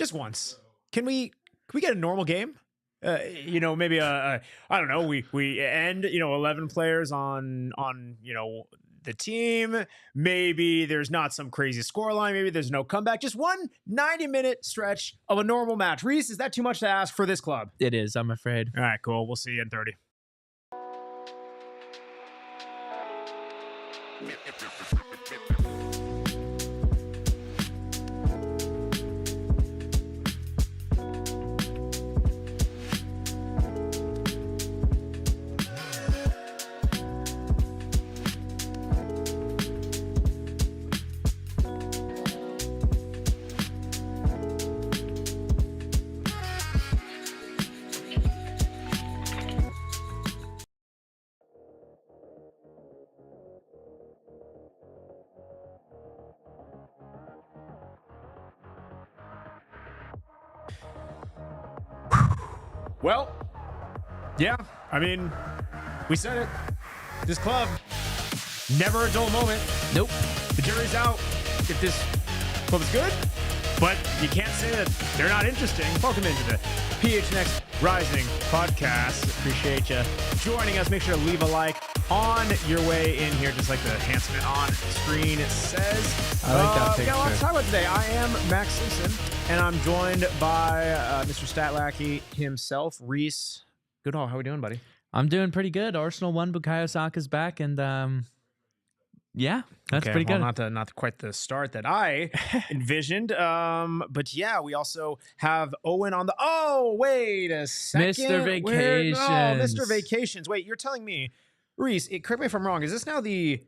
just once. Can we get a normal game? Maybe I don't know. We end 11 players on the team. Maybe there's not some crazy scoreline. Maybe there's no comeback. Just one 90-minute stretch of a normal match. Rees, is that too much to ask for this club? It is, I'm afraid. All right, cool. We'll see you in 30. Well, yeah, I mean, we said it. This club, never a dull moment. Nope. The jury's out if this club is good, but you can't say that they're not interesting. Welcome into the PHNX Rising podcast. Appreciate you joining us. Make sure to leave a like on your way in here, just like the enhancement on screen says. I like that picture. Yeah, let's talk about today. I am Max Simpson, and I'm joined by Mr. Stat Lackey himself, Rees. Goodall, how we doing, buddy? I'm doing pretty good. Arsenal won, Bukayo Saka's back, and yeah, that's pretty good. Not quite the start that I envisioned. But yeah, we also have Owen on the. Oh, wait a second, Mr. Vacations. Mr. Vacations. Wait, you're telling me, Rees? Correct me if I'm wrong. Is this now the?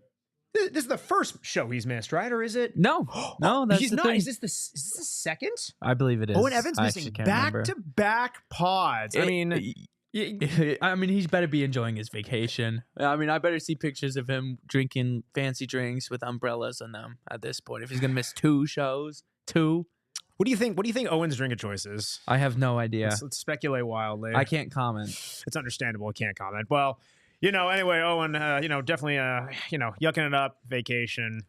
This is the first show he's missed, right? Or is it? No, that's he's the not. thing. Is this the second? I believe it is. Owen Evans I missing actually can't remember. back-to-back pods. I mean, he's better be enjoying his vacation. I mean, I better see pictures of him drinking fancy drinks with umbrellas on them at this point. If he's gonna miss two shows. what do you think? What do you think Owen's drinking choice is? I have no idea. Let's speculate wildly. I can't comment. It's understandable. I can't comment. Well, anyway, Owen, definitely, yucking it up, vacation,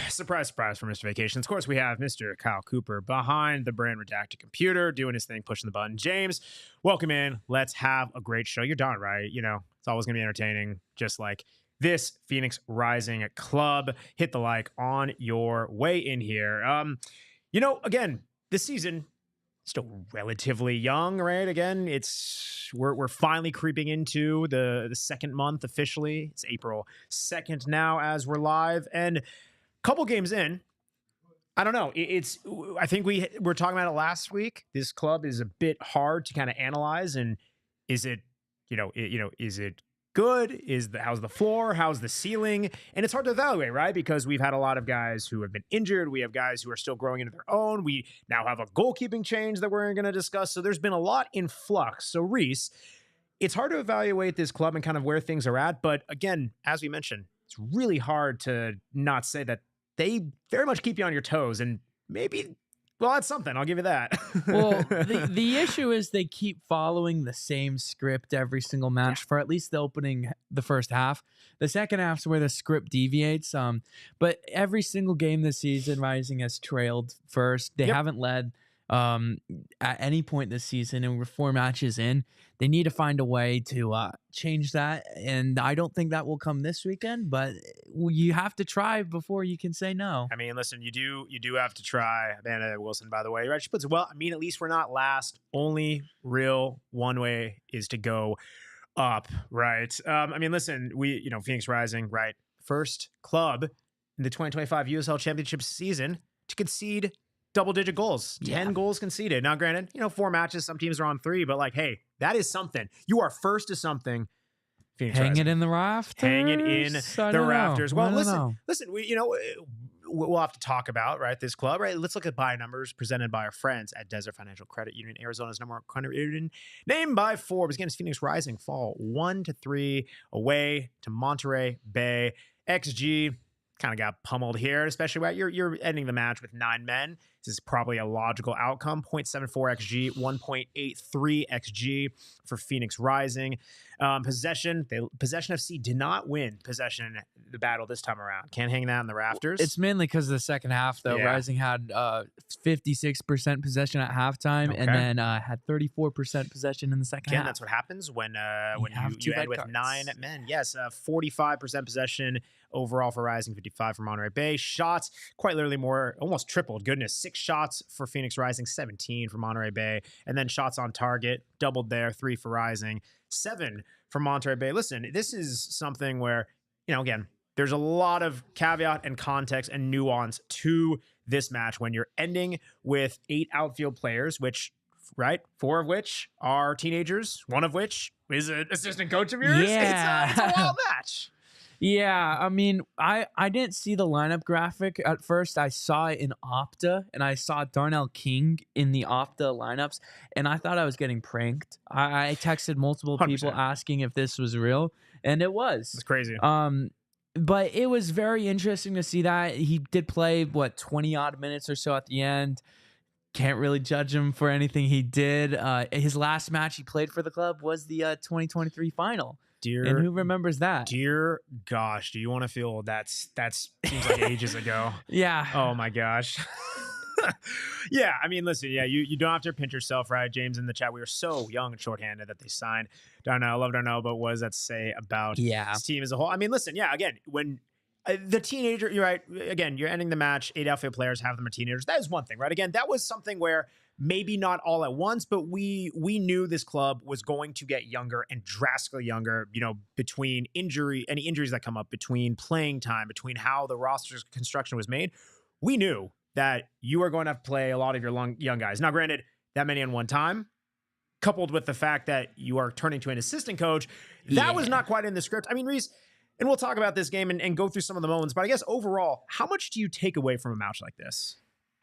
surprise, surprise for Mr. Vacations. Of course, we have Mr. Kyle Cooper behind the brand redacted computer, doing his thing, pushing the button. James, welcome in. Let's have a great show. You're darn right. It's always going to be entertaining, just like this Phoenix Rising club. Hit the like on your way in here. Again, this season, still relatively young, right? Again, we're finally creeping into the second month officially. It's April 2nd now as we're live, and a couple games in. I don't know. I think we were talking about it last week. This club is a bit hard to kind of analyze, and is it good? How's the floor? How's the ceiling? And it's hard to evaluate, right? Because we've had a lot of guys who have been injured. We have guys who are still growing into their own. We now have a goalkeeping change that we're going to discuss. So there's been a lot in flux. So Rees, it's hard to evaluate this club and kind of where things are at. But again, as we mentioned, it's really hard to not say that they very much keep you on your toes, and maybe. Well, that's something. I'll give you that. Well, the issue is they keep following the same script every single match for at least the first half. The second half's where the script deviates. But every single game this season, Rising has trailed first. They haven't led at any point this season, and we're 4 matches in. They need to find a way to change that, and I don't think that will come this weekend, but you have to try before you can say no. I mean, listen, you do have to try. Amanda Wilson, by the way, right? She puts it well. I mean, at least we're not last. Only real one way is to go up, right? I mean, listen, Phoenix Rising, right? First club in the 2025 USL Championship season to concede double-digit goals, 10 goals conceded. Now, granted, 4 matches, some teams are on 3, but hey, that is something. You are first to something. Phoenix Hang Rising. it in the rafters. Hang it in the rafters. Well, listen, we'll have to talk about, right, this club, right? Let's look at buy numbers presented by our friends at Desert Financial Credit Union, Arizona's #1 credit union, named by Forbes. Again, it's Phoenix Rising fall 1-3 away to Monterey Bay. XG kind of got pummeled here, especially right. You're ending the match with 9 men. This is probably a logical outcome. 0.74 XG, 1.83 XG for Phoenix Rising. Possession FC did not win possession the battle this time around. Can't hang that in the rafters. It's mainly because of the second half, though. Yeah. Rising had 56% possession at halftime, and then had 34% possession in the second half. That's what happens when have you two end red with cards. 9 men. Yes, 45% possession overall for Rising, 55 for Monterey Bay. Shots, quite literally more, almost tripled. Goodness, 6 shots for Phoenix Rising, 17 for Monterey Bay. And then shots on target, doubled there, 3 for Rising, 7 for Monterey Bay. Listen, this is something where, again, there's a lot of caveat and context and nuance to this match when you're ending with 8 outfield players, which, 4 of which are teenagers, 1 of which is an assistant coach of yours. Yeah. It's a wild match. Yeah, I mean, I didn't see the lineup graphic at first. I saw it in Opta, and I saw Darnell King in the Opta lineups, and I thought I was getting pranked. I texted multiple 100%. people asking if this was real, and it was. It's crazy. But it was very interesting to see that. He did play, 20-odd minutes or so at the end. Can't really judge him for anything he did. His last match he played for the club was the 2023 final. And who remembers that? Dear gosh, do you want to feel that's seems like ages ago? Yeah. Oh my gosh. Yeah, I mean, listen, you don't have to pinch yourself, right? James in the chat, we were so young and shorthanded that they signed Darnell. I love Darnell, but what does that say about this team as a whole? I mean, listen, again, when the teenager, you're right, again, you're ending the match, 8 outfield players, half of them are teenagers. That is one thing, right? Again, that was something where maybe not all at once, but we knew this club was going to get younger and drastically younger, between any injuries that come up, between playing time, between how the roster construction was made. We knew that you are going to have to play a lot of your young guys. Now, granted, that many on one time, coupled with the fact that you are turning to an assistant coach, that was not quite in the script. I mean, Rees, and we'll talk about this game and go through some of the moments, but I guess overall, how much do you take away from a match like this?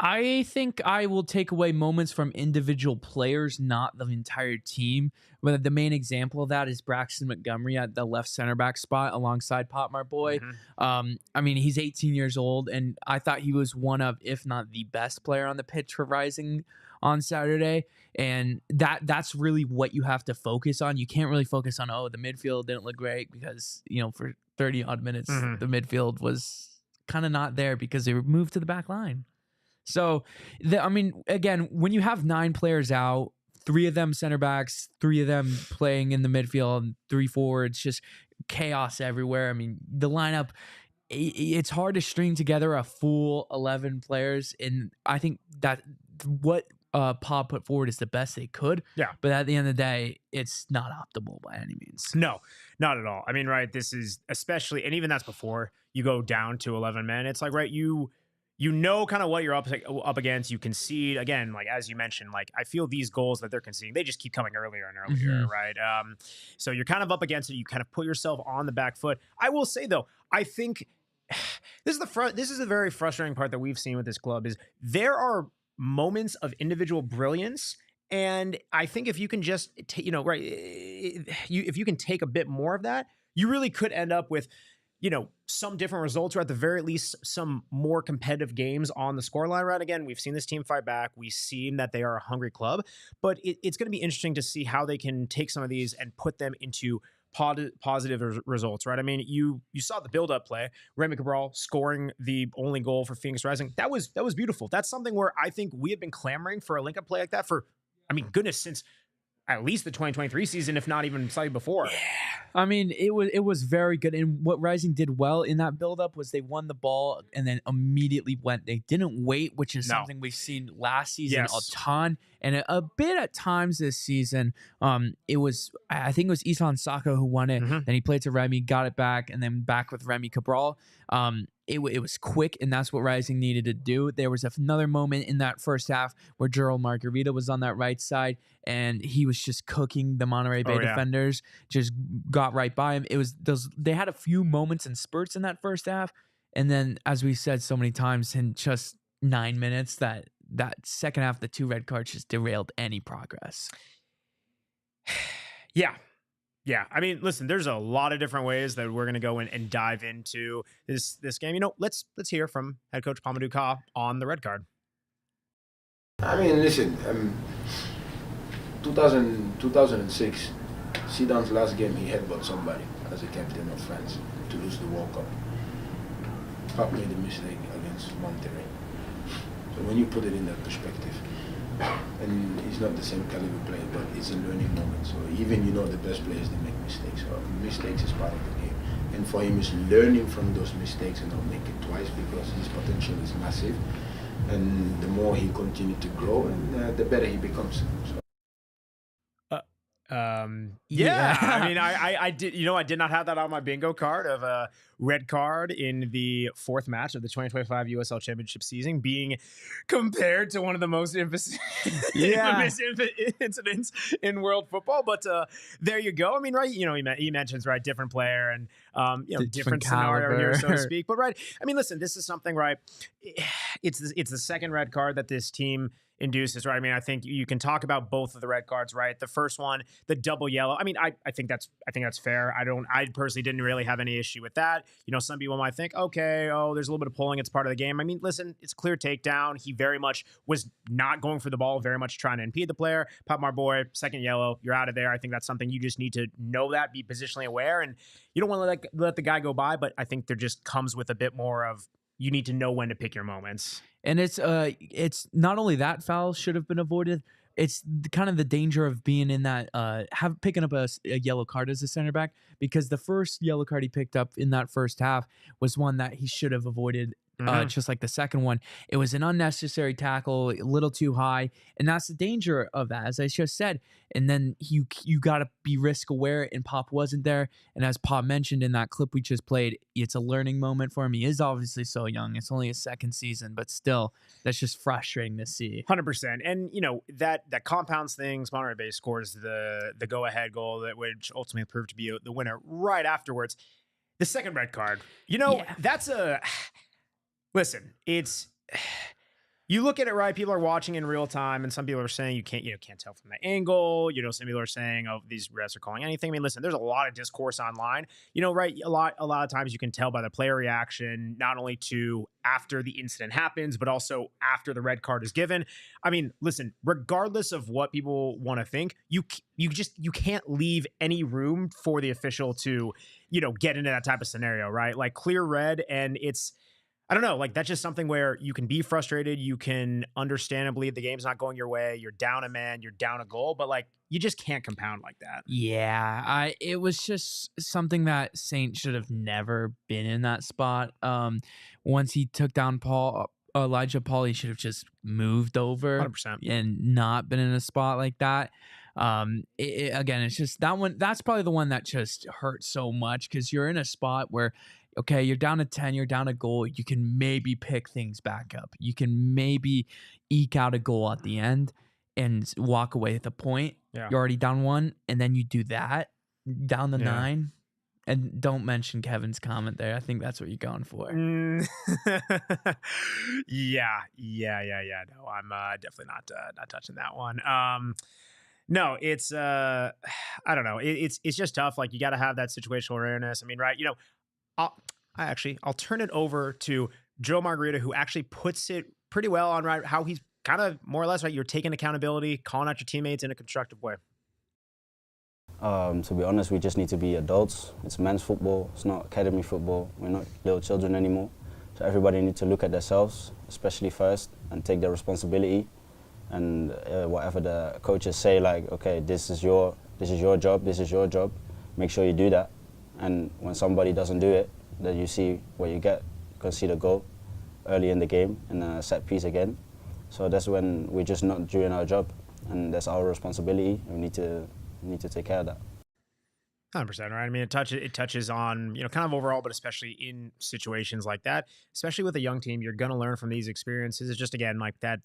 I think I will take away moments from individual players, not the entire team. But the main example of that is Braxton Montgomery at the left center back spot alongside Pop-Modou Kah. I mean, he's 18 years old, and I thought he was one of, if not the best player on the pitch for Rising on Saturday. And that's really what you have to focus on. You can't really focus on, the midfield didn't look great because, for 30 odd minutes, the midfield was kind of not there because they were moved to the back line. So, again, when you have 9 players out, 3 of them center backs, 3 of them playing in the midfield, 3 forwards, just chaos everywhere. I mean, the lineup, it's hard to string together a full 11 players. And I think that what Pa put forward is the best they could. Yeah. But at the end of the day, it's not optimal by any means. No, not at all. I mean, right, this is especially, and even that's before you go down to 11 men. It's like, right, you kind of what you're up against. You concede again, like as you mentioned. Like I feel these goals that they're conceding, they just keep coming earlier and earlier, right? So you're kind of up against it. You kind of put yourself on the back foot. I will say though, I think this is a very frustrating part that we've seen with this club is there are moments of individual brilliance, and I think if you can just if you can take a bit more of that, you really could end up with some different results, or at the very least, some more competitive games on the scoreline. Right? Again, we've seen this team fight back. We've seen that they are a hungry club, but it's going to be interesting to see how they can take some of these and put them into positive results. Right? I mean, you saw the build-up play, Remy Cabral scoring the only goal for Phoenix Rising. That was beautiful. That's something where I think we have been clamoring for a link-up play like that for, goodness, since at least the 2023 season, if not even slightly before. Yeah. I mean, it was very good. And what Rising did well in that buildup was they won the ball and then immediately went. They didn't wait, which is something we've seen last season a ton. And a bit at times this season. I think it was Isan Sako who won it. Then he played to Remy, got it back, and then back with Remy Cabral. It was quick, and that's what Rising needed to do. There was another moment in that first half where Gerald Margarita was on that right side, and he was just cooking the Monterey Bay defenders, just got right by him. It was they had a few moments and spurts in that first half, and then, as we said so many times, in just 9 minutes, that second half, the 2 red cards just derailed any progress. Yeah, I mean, listen, there's a lot of different ways that we're going to go in and dive into this game. Let's hear from head coach Pa-Modou Kah on the red card. I mean, listen, 2006, Zidane's last game, he headbutt somebody as a captain of France to lose the World Cup. Pap made a mistake against Monterey. So when you put it in that perspective, and he's not the same caliber player, but it's a learning moment. So even the best players, they make mistakes. So mistakes is part of the game. And for him, is learning from those mistakes and not make it twice, because his potential is massive. And the more he continues to grow, and the better he becomes. So. Yeah. I mean, I did, I did not have that on my bingo card of a red card in the fourth match of the 2025 USL Championship season being compared to one of the most infamous incidents in world football. But there you go. I mean, right. He mentions, right, different player and, different scenario here, so to speak. But right. I mean, listen, this is something, right. It's the second red card that this team induces, right? I mean, I think you can talk about both of the red cards, right? The first one, the double yellow. I mean, I think that's fair. I personally didn't really have any issue with that. Some people might think, okay, there's a little bit of pulling. It's part of the game. I mean, listen, it's a clear takedown. He very much was not going for the ball, very much trying to impede the player. Pop, my boy, second yellow, you're out of there. I think that's something you just need to know that, be positionally aware, and you don't want to let the guy go by, but I think there just comes with a bit more of, you need to know when to pick your moments. And it's not only that foul should have been avoided. It's kind of the danger of being in that picking up a yellow card as a center back, because the first yellow card he picked up in that first half was one that he should have avoided. Just like the second one, it was an unnecessary tackle, a little too high, and that's the danger of that, as I just said. And then you got to be risk aware, and Pop wasn't there. And as Pop mentioned in that clip we just played, it's a learning moment for him. He is obviously so young; it's only his second season, but still, that's just frustrating to see. 100%. And that compounds things. Monterey Bay scores the go ahead goal which ultimately proved to be the winner right afterwards. The second red card, that's a. Listen, it's, you look at it, right? People are watching in real time, and some people are saying you can't tell from the angle. Some people are saying, oh, these refs are calling anything. I mean, listen, there's a lot of discourse online. Right? A lot of times you can tell by the player reaction, not only to after the incident happens, but also after the red card is given. I mean, listen, regardless of what people want to think, you can't leave any room for the official to, get into that type of scenario, right? Like clear red, and it's, I don't know, like that's just something where you can be frustrated. You can understandably, the game's not going your way. You're down a man, you're down a goal, but like you just can't compound like that. Yeah, it was just something that Saint should have never been in that spot. Once he took down Elijah Paul, he should have just moved over 100%. And not been in a spot like that. Again, it's just that one. That's probably the one that just hurts so much, because you're in a spot where, okay, you're down to 10, you're down a goal. You can maybe pick things back up. You can maybe eke out a goal at the end and walk away with a point. Yeah. You're already down one, and then you do that, down the 9. And don't mention Kevin's comment there. I think that's what you're going for. Yeah. No, I'm definitely not touching that one. No, it's I don't know. It's just tough. Like you got to have that situational awareness. I mean, right? I'll turn it over to Joe Margarita, who actually puts it pretty well on right how he's kind of more or less right. You're taking accountability, calling out your teammates in a constructive way. To be honest, we just need to be adults. It's men's football. It's not academy football. We're not little children anymore. So everybody needs to look at themselves, especially first, and take their responsibility. And whatever the coaches say, like, okay, this is your job, this is your job. Make sure you do that. And when somebody doesn't do it, then you see what you get. You concede a goal early in the game and a set piece again. So that's when we're just not doing our job, and that's our responsibility. We need to take care of that. 100%, right? I mean, it touches on, kind of overall, but especially in situations like that, especially with a young team, you're going to learn from these experiences. It's just, again, like that,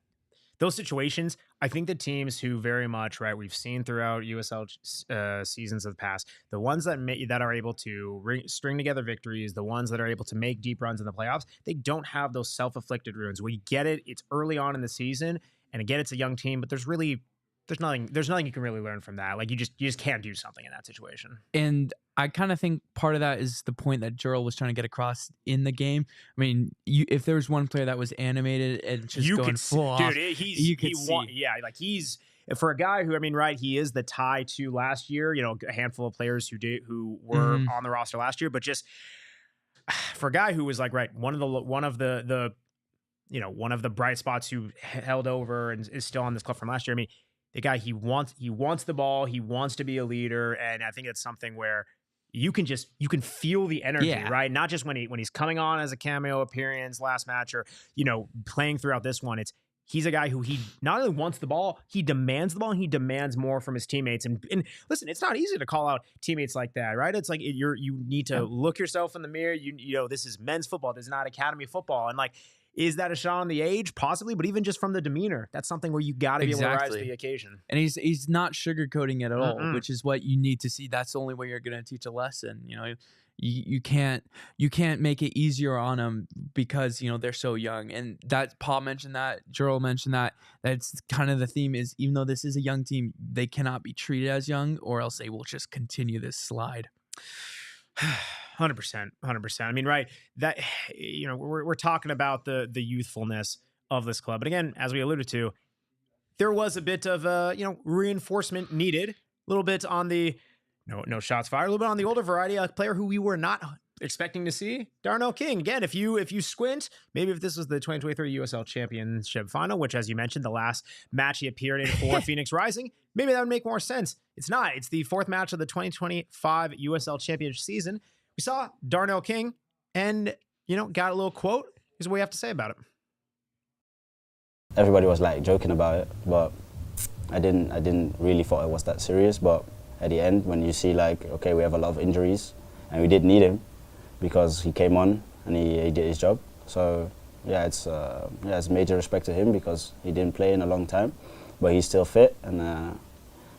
those situations, I think the teams who very much, right, we've seen throughout USL seasons of the past, the ones that are able to string together victories, the ones that are able to make deep runs in the playoffs, they don't have those self-afflicted ruins. We get it. It's early on in the season, and again, it's a young team, but there's nothing you can really learn from that. Like you just can't do something in that situation. And I kind of think part of that is the point that Gerald was trying to get across in the game. I mean, if there was one player that was animated and just going full off, dude, he's for a guy who, I mean, right, he is the tie to last year, you know, a handful of players who were on the roster last year, but just for a guy who was like, right, one of the bright spots who held over and is still on this club from last year. I mean, the guy, he wants the ball, he wants to be a leader, and I think it's something where you can feel the energy, right? Not just when he's coming on as a cameo appearance last match or, you know, playing throughout this one. He's a guy who he not only wants the ball, he demands the ball, and he demands more from his teammates. And listen, it's not easy to call out teammates like that, right? It's like you need to look yourself in the mirror. You know, this is men's football. This is not academy football. And like, is that a shot on the age? Possibly, but even just from the demeanor, that's something where you got to be able to rise to the occasion. And he's not sugarcoating it at all, which is what you need to see. That's the only way you're going to teach a lesson. You know, you can't make it easier on them because, you know, they're so young. And that Paul mentioned that, Gerald mentioned that. That's kind of the theme is, even though this is a young team, they cannot be treated as young, or else they will just continue this slide. 100%. I mean, right, that, you know, we're talking about the youthfulness of this club. But again, as we alluded to, there was a bit of reinforcement needed, a little bit on the no shots fired, a little bit on the older variety, a player who we were not expecting to see, Darnell King. Again, if you squint, maybe if this was the 2023 USL Championship final, which, as you mentioned, the last match he appeared in for Phoenix Rising, maybe that would make more sense. It's not. It's the fourth match of the 2025 USL Championship season. We saw Darnell King and, you know, got a little quote. Here's what we have to say about it. Everybody was like joking about it, but I didn't really thought it was that serious. But at the end, when you see like, okay, we have a lot of injuries and we did need him because he came on and he did his job. So yeah, it's major respect to him because he didn't play in a long time, but he's still fit and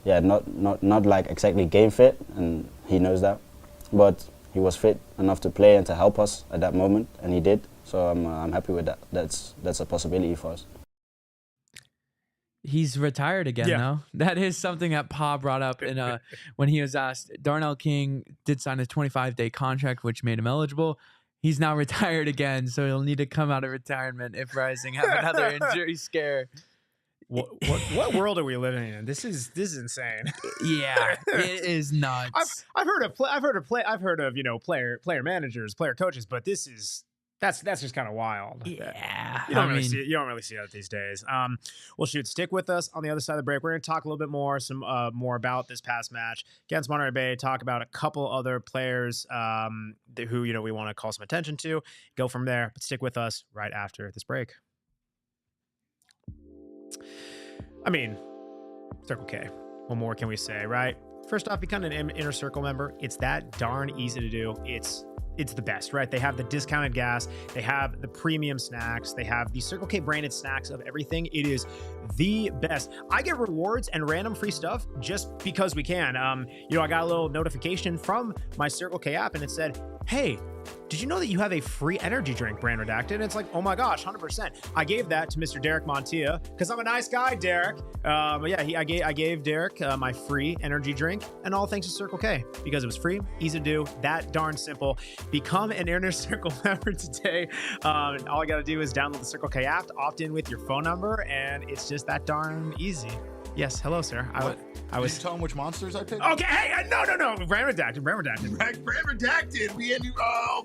not like exactly game fit, and he knows that, but he was fit enough to play and to help us at that moment, and he did. So I'm happy with that. That's a possibility for us. He's retired again, though. That is something that Pa brought up in when he was asked. Darnell King did sign a 25-day contract, which made him eligible. He's now retired again, so he'll need to come out of retirement if Rising have another injury scare. What world are we living in? This is insane. Yeah, it is nuts. I've heard of you know, player managers, player coaches, but that's just kind of wild. Yeah, you don't really see that these days. Well, shoot, stick with us on the other side of the break. We're going to talk a little bit more about this past match against Monterey Bay. Talk about a couple other players who, you know, we want to call some attention to. Go from there, but stick with us right after this break. I mean, Circle K. What more can we say, right? First off, become an inner circle member. It's that darn easy to do. It's the best, right? They have the discounted gas. They have the premium snacks. They have the Circle K branded snacks of everything. It is the best. I get rewards and random free stuff just because we can. You know, I got a little notification from my Circle K app and it said, hey, did you know that you have a free energy drink, brand redacted? And it's like, oh my gosh, 100%. I gave that to Mr. Derek Montilla because I'm a nice guy, Derek. But yeah, I gave Derek my free energy drink, and all thanks to Circle K because it was free, easy to do, that darn simple. Become an Inner Circle member today. All I got to do is download the Circle K app, opt in with your phone number, and it's just that darn easy. Yes, hello, sir. I was. Did you tell him which monsters I picked? Okay, hey, no. Brand redacted. Brand redacted. We had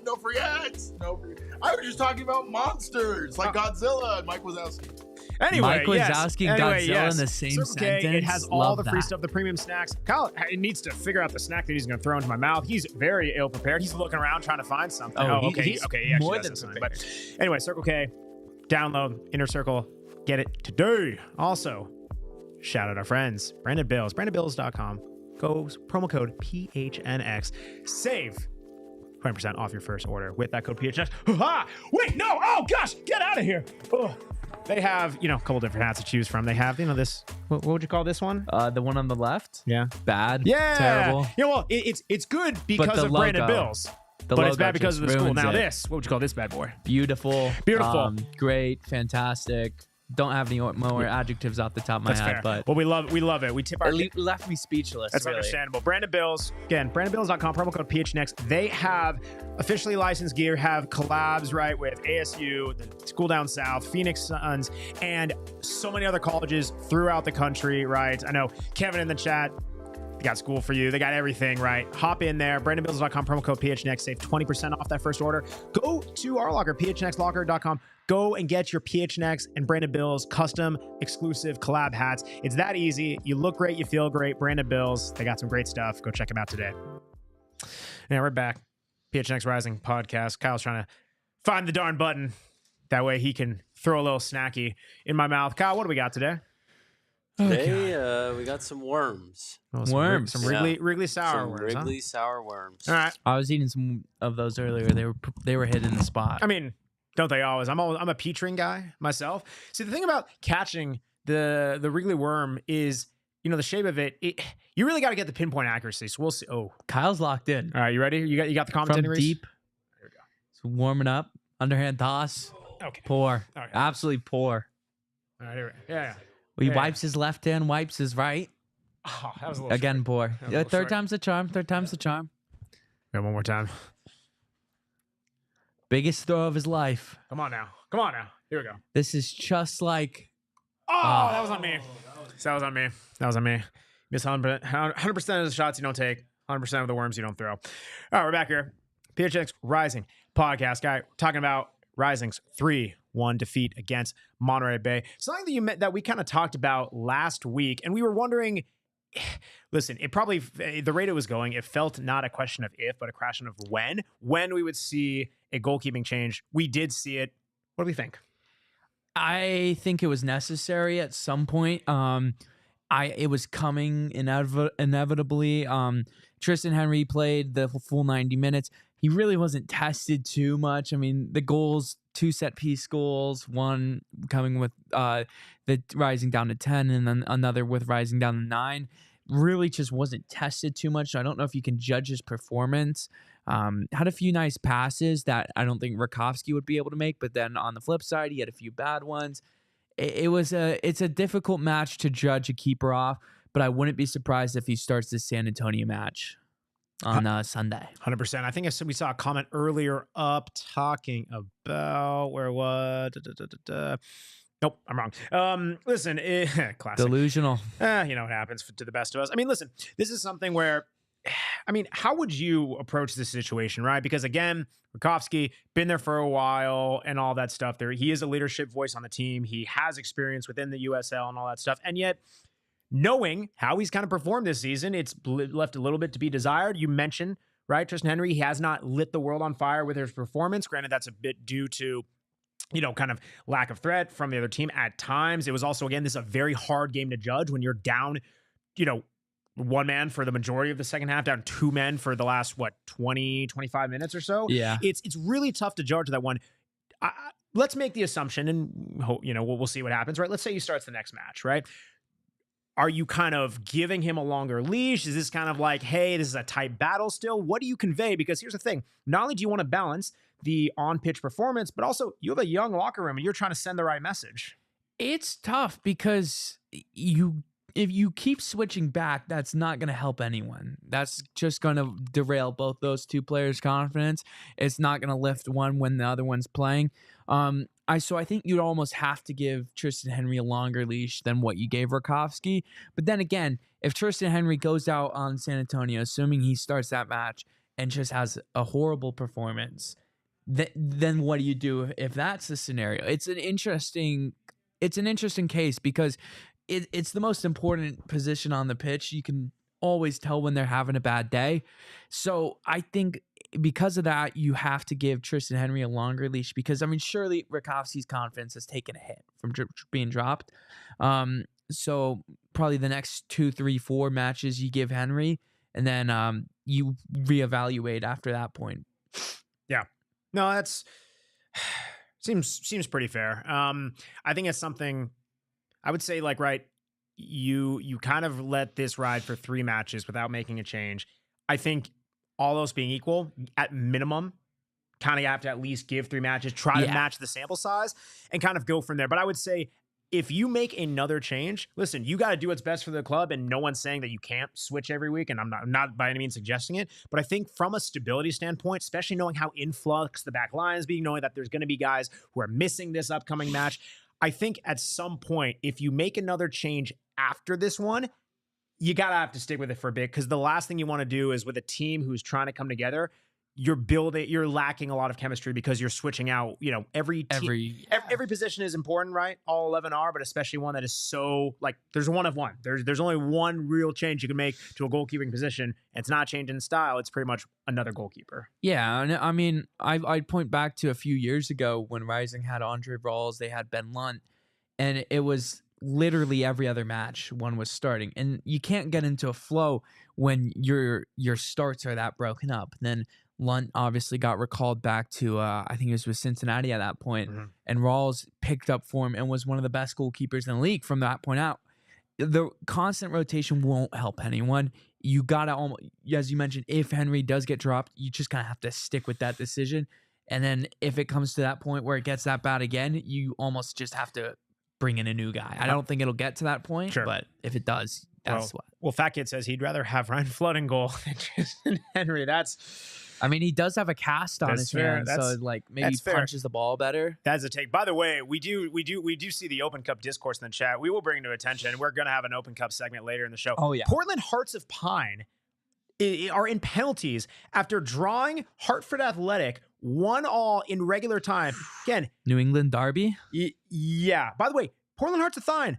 no free ads. I was just talking about monsters like Godzilla and Mike Wazowski. Anyway, Mike Wazowski and Godzilla in the same Circle sentence. K, it has all the free stuff, the premium snacks. Kyle, it needs to figure out the snack that he's going to throw into my mouth. He's very ill prepared. He's looking around trying to find something. Okay. He actually more does than have something. But anyway, Circle K, download Inner Circle, get it today. Also, shout out our friends, Branded Bills, brandedbills.com. Go promo code PHNX. Save 20% off your first order with that code PHNX. Wait, no. Oh, gosh. Get out of here. Ugh. They have, you know, a couple different hats to choose from. They have, you know, this, what would you call this one? The one on the left? Yeah. Bad. Yeah. Terrible. Yeah, well, it's good because of Branded Bills. But it's bad because of the school. Now this, what would you call this bad boy? Beautiful. Beautiful. Great. Fantastic. don't have any more adjectives off the top of my That's head, fair. but Well, we love it. We tip our it left me speechless. That's really. understandable. Brandon Bills, again, brandonbills.com, promo code PHNX. They have officially licensed gear, have collabs, right, with ASU, the school down south, Phoenix Suns, and so many other colleges throughout the country, right? I know Kevin in the chat, they got school for you. They got everything, right? Hop in there, brandonbills.com, promo code PHNX, save 20% off that first order. Go to our locker, phnxlocker.com. Go and get your PHNX and Brandon Bills custom exclusive collab hats. It's that easy. You look great, you feel great. Brandon Bills, they got some great stuff. Go check them out today. Yeah, we're back. PHNX Rising podcast. Kyle's trying to find the darn button. That way he can throw a little snacky in my mouth. Kyle, what do we got today? Today, we got some worms. Oh, Worms. Some Wrigley sour Some worms. Wrigley sour worms. All right. I was eating some of those earlier. They were hitting the spot. I mean, don't they always? I'm a peach ring guy myself. See, the thing about catching the Wrigley worm is, the shape of it. You really got to get the pinpoint accuracy. So we'll see. Oh, Kyle's locked in. all right. You ready? You got the From commentating, Rees? deep. It's warming up. Underhand toss. Okay. Pour. Okay. Absolutely pour. All right. Here we yeah. He Yeah. wipes his left hand, wipes his right. Oh, that was a little Again, short. pour. was a Yeah, little third short. time's the charm. Third time's the charm. Yeah, one more time. Biggest throw of his life. Come on now. Come on now. Here we go. This is just like Oh, that was on me. That was on me. That was on me. Miss 100% of the shots you don't take, 100% of the worms you don't throw. All right, we're back here. PHX Rising podcast, guy. Talking about Rising's 3-1 defeat against Monterey Bay. Something that you met that we kind of talked about last week, and we were wondering. Listen, it probably the rate it was going, it felt not a question of if, but a question of when we would see a goalkeeping change. We did see it. What do we think? I think it was necessary at some point. It was coming inevitably. Tristan Henry played the full 90 minutes. He really wasn't tested too much. I mean, the goals, 2 set piece goals, one coming with the rising down to 10 and then another with rising down to 9, really just wasn't tested too much. So I don't know if you can judge his performance. Had a few nice passes that I don't think Rakowski would be able to make, but then on the flip side, he had a few bad ones. It's a difficult match to judge a keeper off, but I wouldn't be surprised if he starts the San Antonio match on Sunday. 100%. I think we saw a comment earlier up talking about where it was. Nope, I'm wrong. Listen, classic. Delusional. You know what happens to the best of us. I mean, listen, this is something where, how would you approach this situation, right? Because again, Rakowski, been there for a while and all that stuff. He is a leadership voice on the team. He has experience within the USL and all that stuff. And yet, knowing how he's kind of performed this season, it's left a little bit to be desired. You mentioned, right, Tristan Henry, he has not lit the world on fire with his performance. Granted, that's a bit due to, kind of lack of threat from the other team at times. It was also, again, this is a very hard game to judge when you're down, one man for the majority of the second half, down 2 men for the last, 20, 25 minutes or so. Yeah. It's really tough to judge that one. Let's make the assumption, and we'll see what happens, right? Let's say he starts the next match, right? Are you kind of giving him a longer leash? Is this kind of like, hey, this is a tight battle still? What do you convey? Because here's the thing. Not only do you want to balance the on-pitch performance, but also you have a young locker room and you're trying to send the right message. It's tough because if you keep switching back, that's not going to help anyone. That's just going to derail both those two players' confidence. It's not going to lift one when the other one's playing. So I think you'd almost have to give Tristan Henry a longer leash than what you gave Rakowski. But then again, if Tristan Henry goes out on San Antonio, assuming he starts that match and just has a horrible performance, then what do you do if that's the scenario? It's an interesting case because it's the most important position on the pitch. You can always tell when they're having a bad day. So I think because of that, you have to give Tristan Henry a longer leash because, surely Rakowski's confidence has taken a hit from being dropped. So probably the next 2, 3, 4 matches you give Henry and then you reevaluate after that point. Yeah. No, that's seems pretty fair. I think it's something I would say, right, you kind of let this ride for 3 matches without making a change. I think all else being equal, at minimum, kind of have to at least give 3 matches, try to match the sample size and kind of go from there. But I would say if you make another change, listen, you got to do what's best for the club, and no one's saying that you can't switch every week, and I'm not by any means suggesting it, but I think from a stability standpoint, especially knowing how in flux the back line is being, knowing that there's going to be guys who are missing this upcoming match, I think at some point, if you make another change after this one, you got to have to stick with it for a bit, because the last thing you want to do is with a team who's trying to come together, you're lacking a lot of chemistry because you're switching out, every position is important, right? All 11 are, but especially one that is so, like, there's one of one. There's only one real change you can make to a goalkeeping position. And it's not changing style. It's pretty much another goalkeeper. Yeah. And I mean, I'd point back to a few years ago when Rising had Andre Rawls, they had Ben Lunt, and it was literally every other match one was starting. And you can't get into a flow when your starts are that broken up. And then Lunt obviously got recalled back to, I think it was with Cincinnati at that point, and Rawls picked up form and was one of the best goalkeepers in the league from that point out. The constant rotation won't help anyone. You got to, as you mentioned, if Henry does get dropped, you just kind of have to stick with that decision. And then if it comes to that point where it gets that bad again, you almost just have to bring in a new guy. I don't think it'll get to that point, but if it does, that's what. Well, Fat Kid says he'd rather have Ryan Flood in goal than Tristan Henry. I mean, he does have a cast on his hand, so like maybe he punches the ball better. That's a take. By the way, we do see the Open Cup discourse in the chat. We will bring to attention. We're going to have an Open Cup segment later in the show. Oh yeah, Portland Hearts of Pine are in penalties after drawing Hartford Athletic 1-1 in regular time. Again, New England derby. Yeah. By the way, Portland Hearts of Pine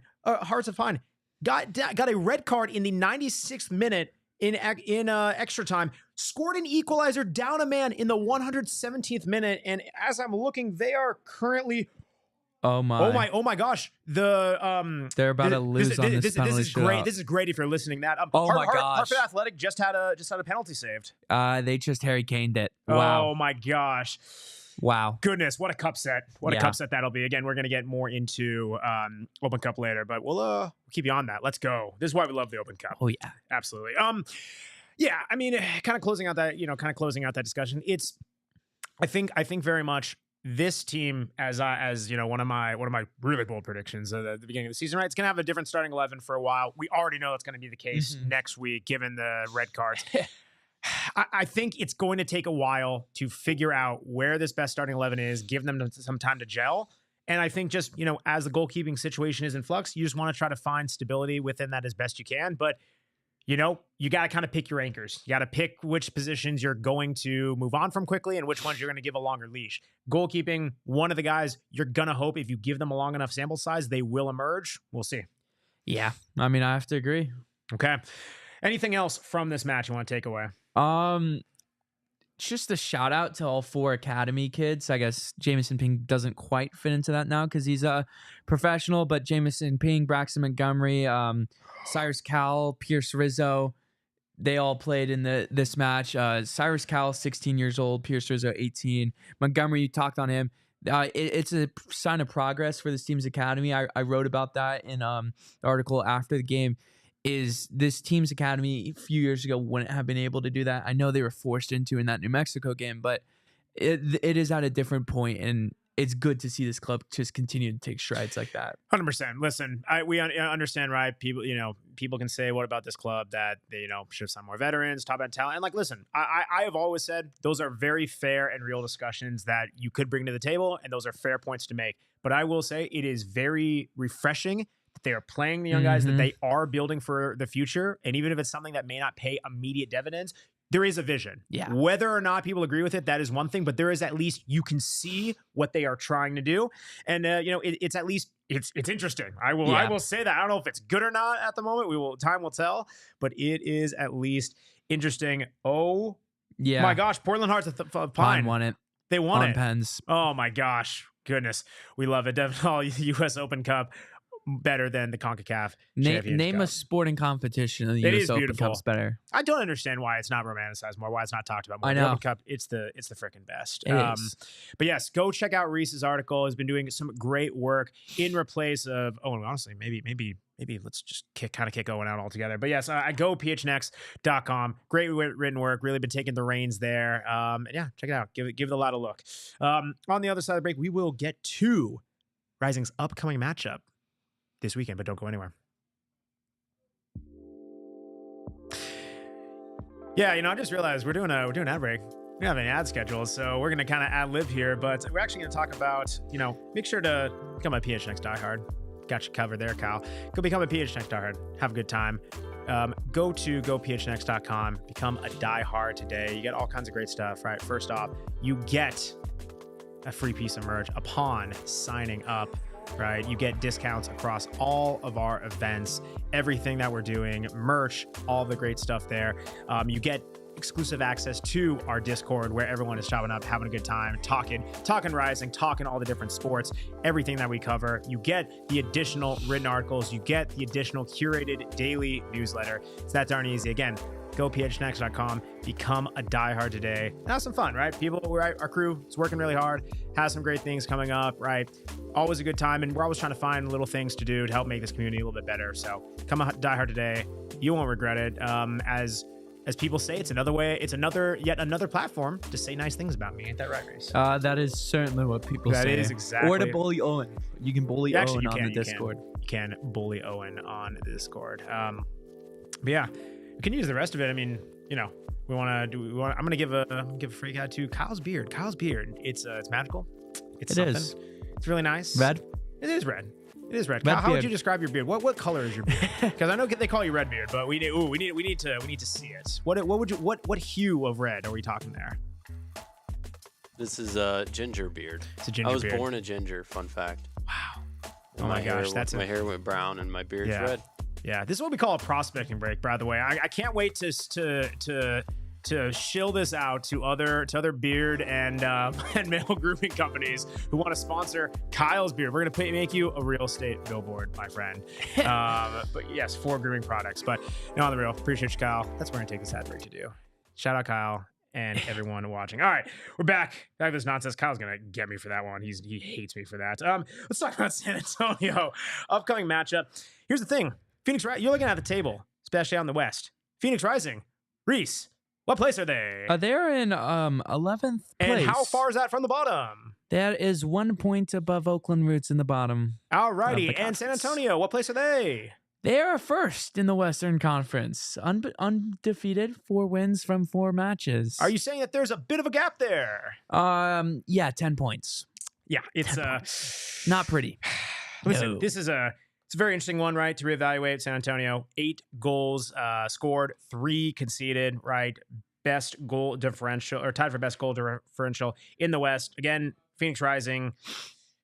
got a red card in the 96th minute in extra time, scored an equalizer down a man in the 117th minute, and as I'm looking, they are currently oh my gosh, they're about to lose on this penalty is great. This is great if you're listening. That my gosh, Hartford Athletic just had a penalty saved. They just Harry Kaned it. Wow. Oh my gosh. Wow. Goodness, what a cup set. What a cup set that'll be. Again, we're going to get more into Open Cup later, but we'll keep you on that. Let's go. This is why we love the Open Cup. Oh yeah. Absolutely. Yeah, I mean, kind of closing out that discussion. It's I think very much this team as one of my really bold predictions at the beginning of the season, right? It's going to have a different starting 11 for a while. We already know it's going to be the case next week given the red cards. I think it's going to take a while to figure out where this best starting 11 is, give them some time to gel. And I think just, as the goalkeeping situation is in flux, you just want to try to find stability within that as best you can. But, you got to kind of pick your anchors. You got to pick which positions you're going to move on from quickly and which ones you're going to give a longer leash. Goalkeeping, one of the guys you're going to hope if you give them a long enough sample size, they will emerge. We'll see. Yeah. I mean, I have to agree. Okay. Anything else from this match you want to take away? Just a shout out to all 4 academy kids. I guess Jamison Ping doesn't quite fit into that now because he's a professional, but Jamison Ping, Braxton Montgomery, Cyrus Cowell, Pierce Rizzo, they all played in this match. Cyrus Cowell, 16 years old, Pierce Rizzo, 18. Montgomery, you talked on him. It's a sign of progress for this team's academy. I wrote about that in the article after the game. Is this team's academy a few years ago wouldn't have been able to do that. I know they were forced into in that New Mexico game, but it is at a different point, and it's good to see this club just continue to take strides like that. 100%. Listen, we understand, right? People can say, what about this club that they, should have signed more veterans, top end talent. And like, listen, I have always said those are very fair and real discussions that you could bring to the table, and those are fair points to make. But I will say it is very refreshing that they are playing the young guys, that they are building for the future. And even if it's something that may not pay immediate dividends, there is a vision. Yeah. Whether or not people agree with it, that is one thing, but there is at least, you can see what they are trying to do. And, it's at least, it's interesting. I will say that. I don't know if it's good or not at the moment. Time will tell, but it is at least interesting. Oh yeah, my gosh. Portland Hearts of Pine won it. They won it. Pens. Oh my gosh. Goodness. We love it. Definitely U.S. Open Cup. Better than the CONCACAF name a sporting competition in the U.S. Open Cup's better. I don't understand why it's not romanticized more, why it's not talked about more. I know. The Open Cup, it's the freaking best. It is. But yes, go check out Rees's article. He's been doing some great work in replace of, honestly, maybe let's just kick Owen out altogether. But yes, I go phnx.com. Great written work. Really been taking the reins there. Yeah, check it out. Give it a lot of look. On the other side of the break, we will get to Rising's upcoming matchup this weekend, but don't go anywhere. Yeah, I just realized we're doing an ad break. We don't have any ad schedules, so we're going to kind of ad lib here, but we're actually going to talk about, make sure to become a PHNX diehard. Got you covered there, Kyle. Go become a PHNX diehard. Have a good time. Go to gophnx.com. Become a diehard today. You get all kinds of great stuff, right? First off, you get a free piece of merch upon signing up, right? You get discounts across all of our events, everything that we're doing, merch, all the great stuff there. You get exclusive access to our Discord where everyone is showing up, having a good time, talking Rising, talking all the different sports, everything that we cover. You get the additional written articles. You get the additional curated daily newsletter. It's that darn easy. Again, go phnx.com, become a diehard today. And have some fun, right? Our crew is working really hard, has some great things coming up, right? Always a good time. And we're always trying to find little things to do to help make this community a little bit better. So come a diehard today. You won't regret it. As people say, it's yet another platform to say nice things about me. Ain't that right, Rees? That is certainly what people say. That is exactly. Or to bully Owen. You can bully Owen on the Discord. You can bully Owen on the Discord. But yeah, we can use the rest of it. I mean, we want to do. I'm gonna give a freak out to Kyle's beard. Kyle's beard. It's magical. It is. It's really nice. Red. It is red. It is red. Kyle, how would you describe your beard? What color is your beard? Because I know they call you red beard, but we need to see it. What hue of red are we talking there? This is a ginger beard. It's a ginger beard. I was born a ginger. Fun fact. Wow. And my hair went brown and my beard's red. Yeah, this is what we call a prospecting break. By the way, I can't wait to shill this out to other beard and male grooming companies who want to sponsor Kyle's beard. We're gonna make you a real estate billboard, my friend. But yes, for grooming products. But no, on the real, appreciate you, Kyle. That's what we're gonna take this ad break to do. Shout out Kyle and everyone watching. All right, we're back. Back to this nonsense. Kyle's gonna get me for that one. He hates me for that. Let's talk about San Antonio upcoming matchup. Here's the thing, Phoenix. You're looking at the table, especially on the West. Phoenix Rising, Rees. What place are they? They're in 11th place. And how far is that from the bottom? That is 1 point above Oakland Roots in the bottom. Alrighty. And San Antonio, what place are they? They are first in the Western Conference. Undefeated, 4 wins from 4 matches. Are you saying that there's a bit of a gap there? Yeah, 10 points. Yeah, it's not pretty. Listen, It's a very interesting one, right? To reevaluate San Antonio. 8 goals scored, 3 conceded, right? Best goal differential, or tied for best goal differential in the West. Again, Phoenix Rising,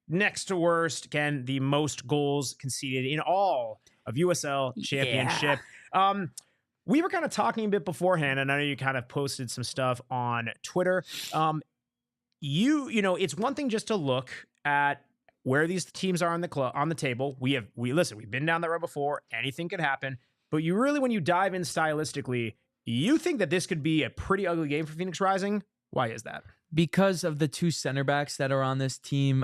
next to worst. Again, the most goals conceded in all of USL Championship. Yeah. We were kind of talking a bit beforehand, and I know you kind of posted some stuff on Twitter. It's one thing just to look at where these teams are on the table. We've been down that road before. Anything could happen. But you really, when you dive in stylistically, you think that this could be a pretty ugly game for Phoenix Rising. Why is that? Because of the 2 center backs that are on this team.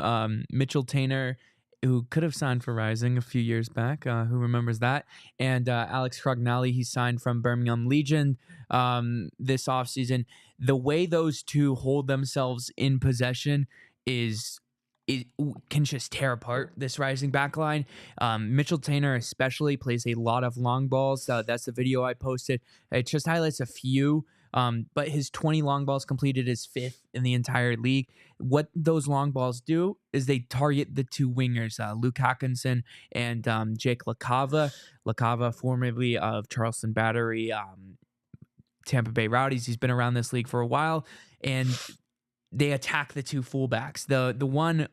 Mitchell Tainer, who could have signed for Rising a few years back. Who remembers that? And Alex Crognali, he signed from Birmingham Legion this offseason. The way those 2 hold themselves in possession it can just tear apart this Rising backline. Mitchell Tainer especially plays a lot of long balls. That's the video I posted. It just highlights a few, but his 20 long balls completed is 5th in the entire league. What those long balls do is they target the 2 wingers, Luke Hawkinson and Jake LaCava. LaCava, formerly of Charleston Battery, Tampa Bay Rowdies. He's been around this league for a while, and they attack the 2 fullbacks. The one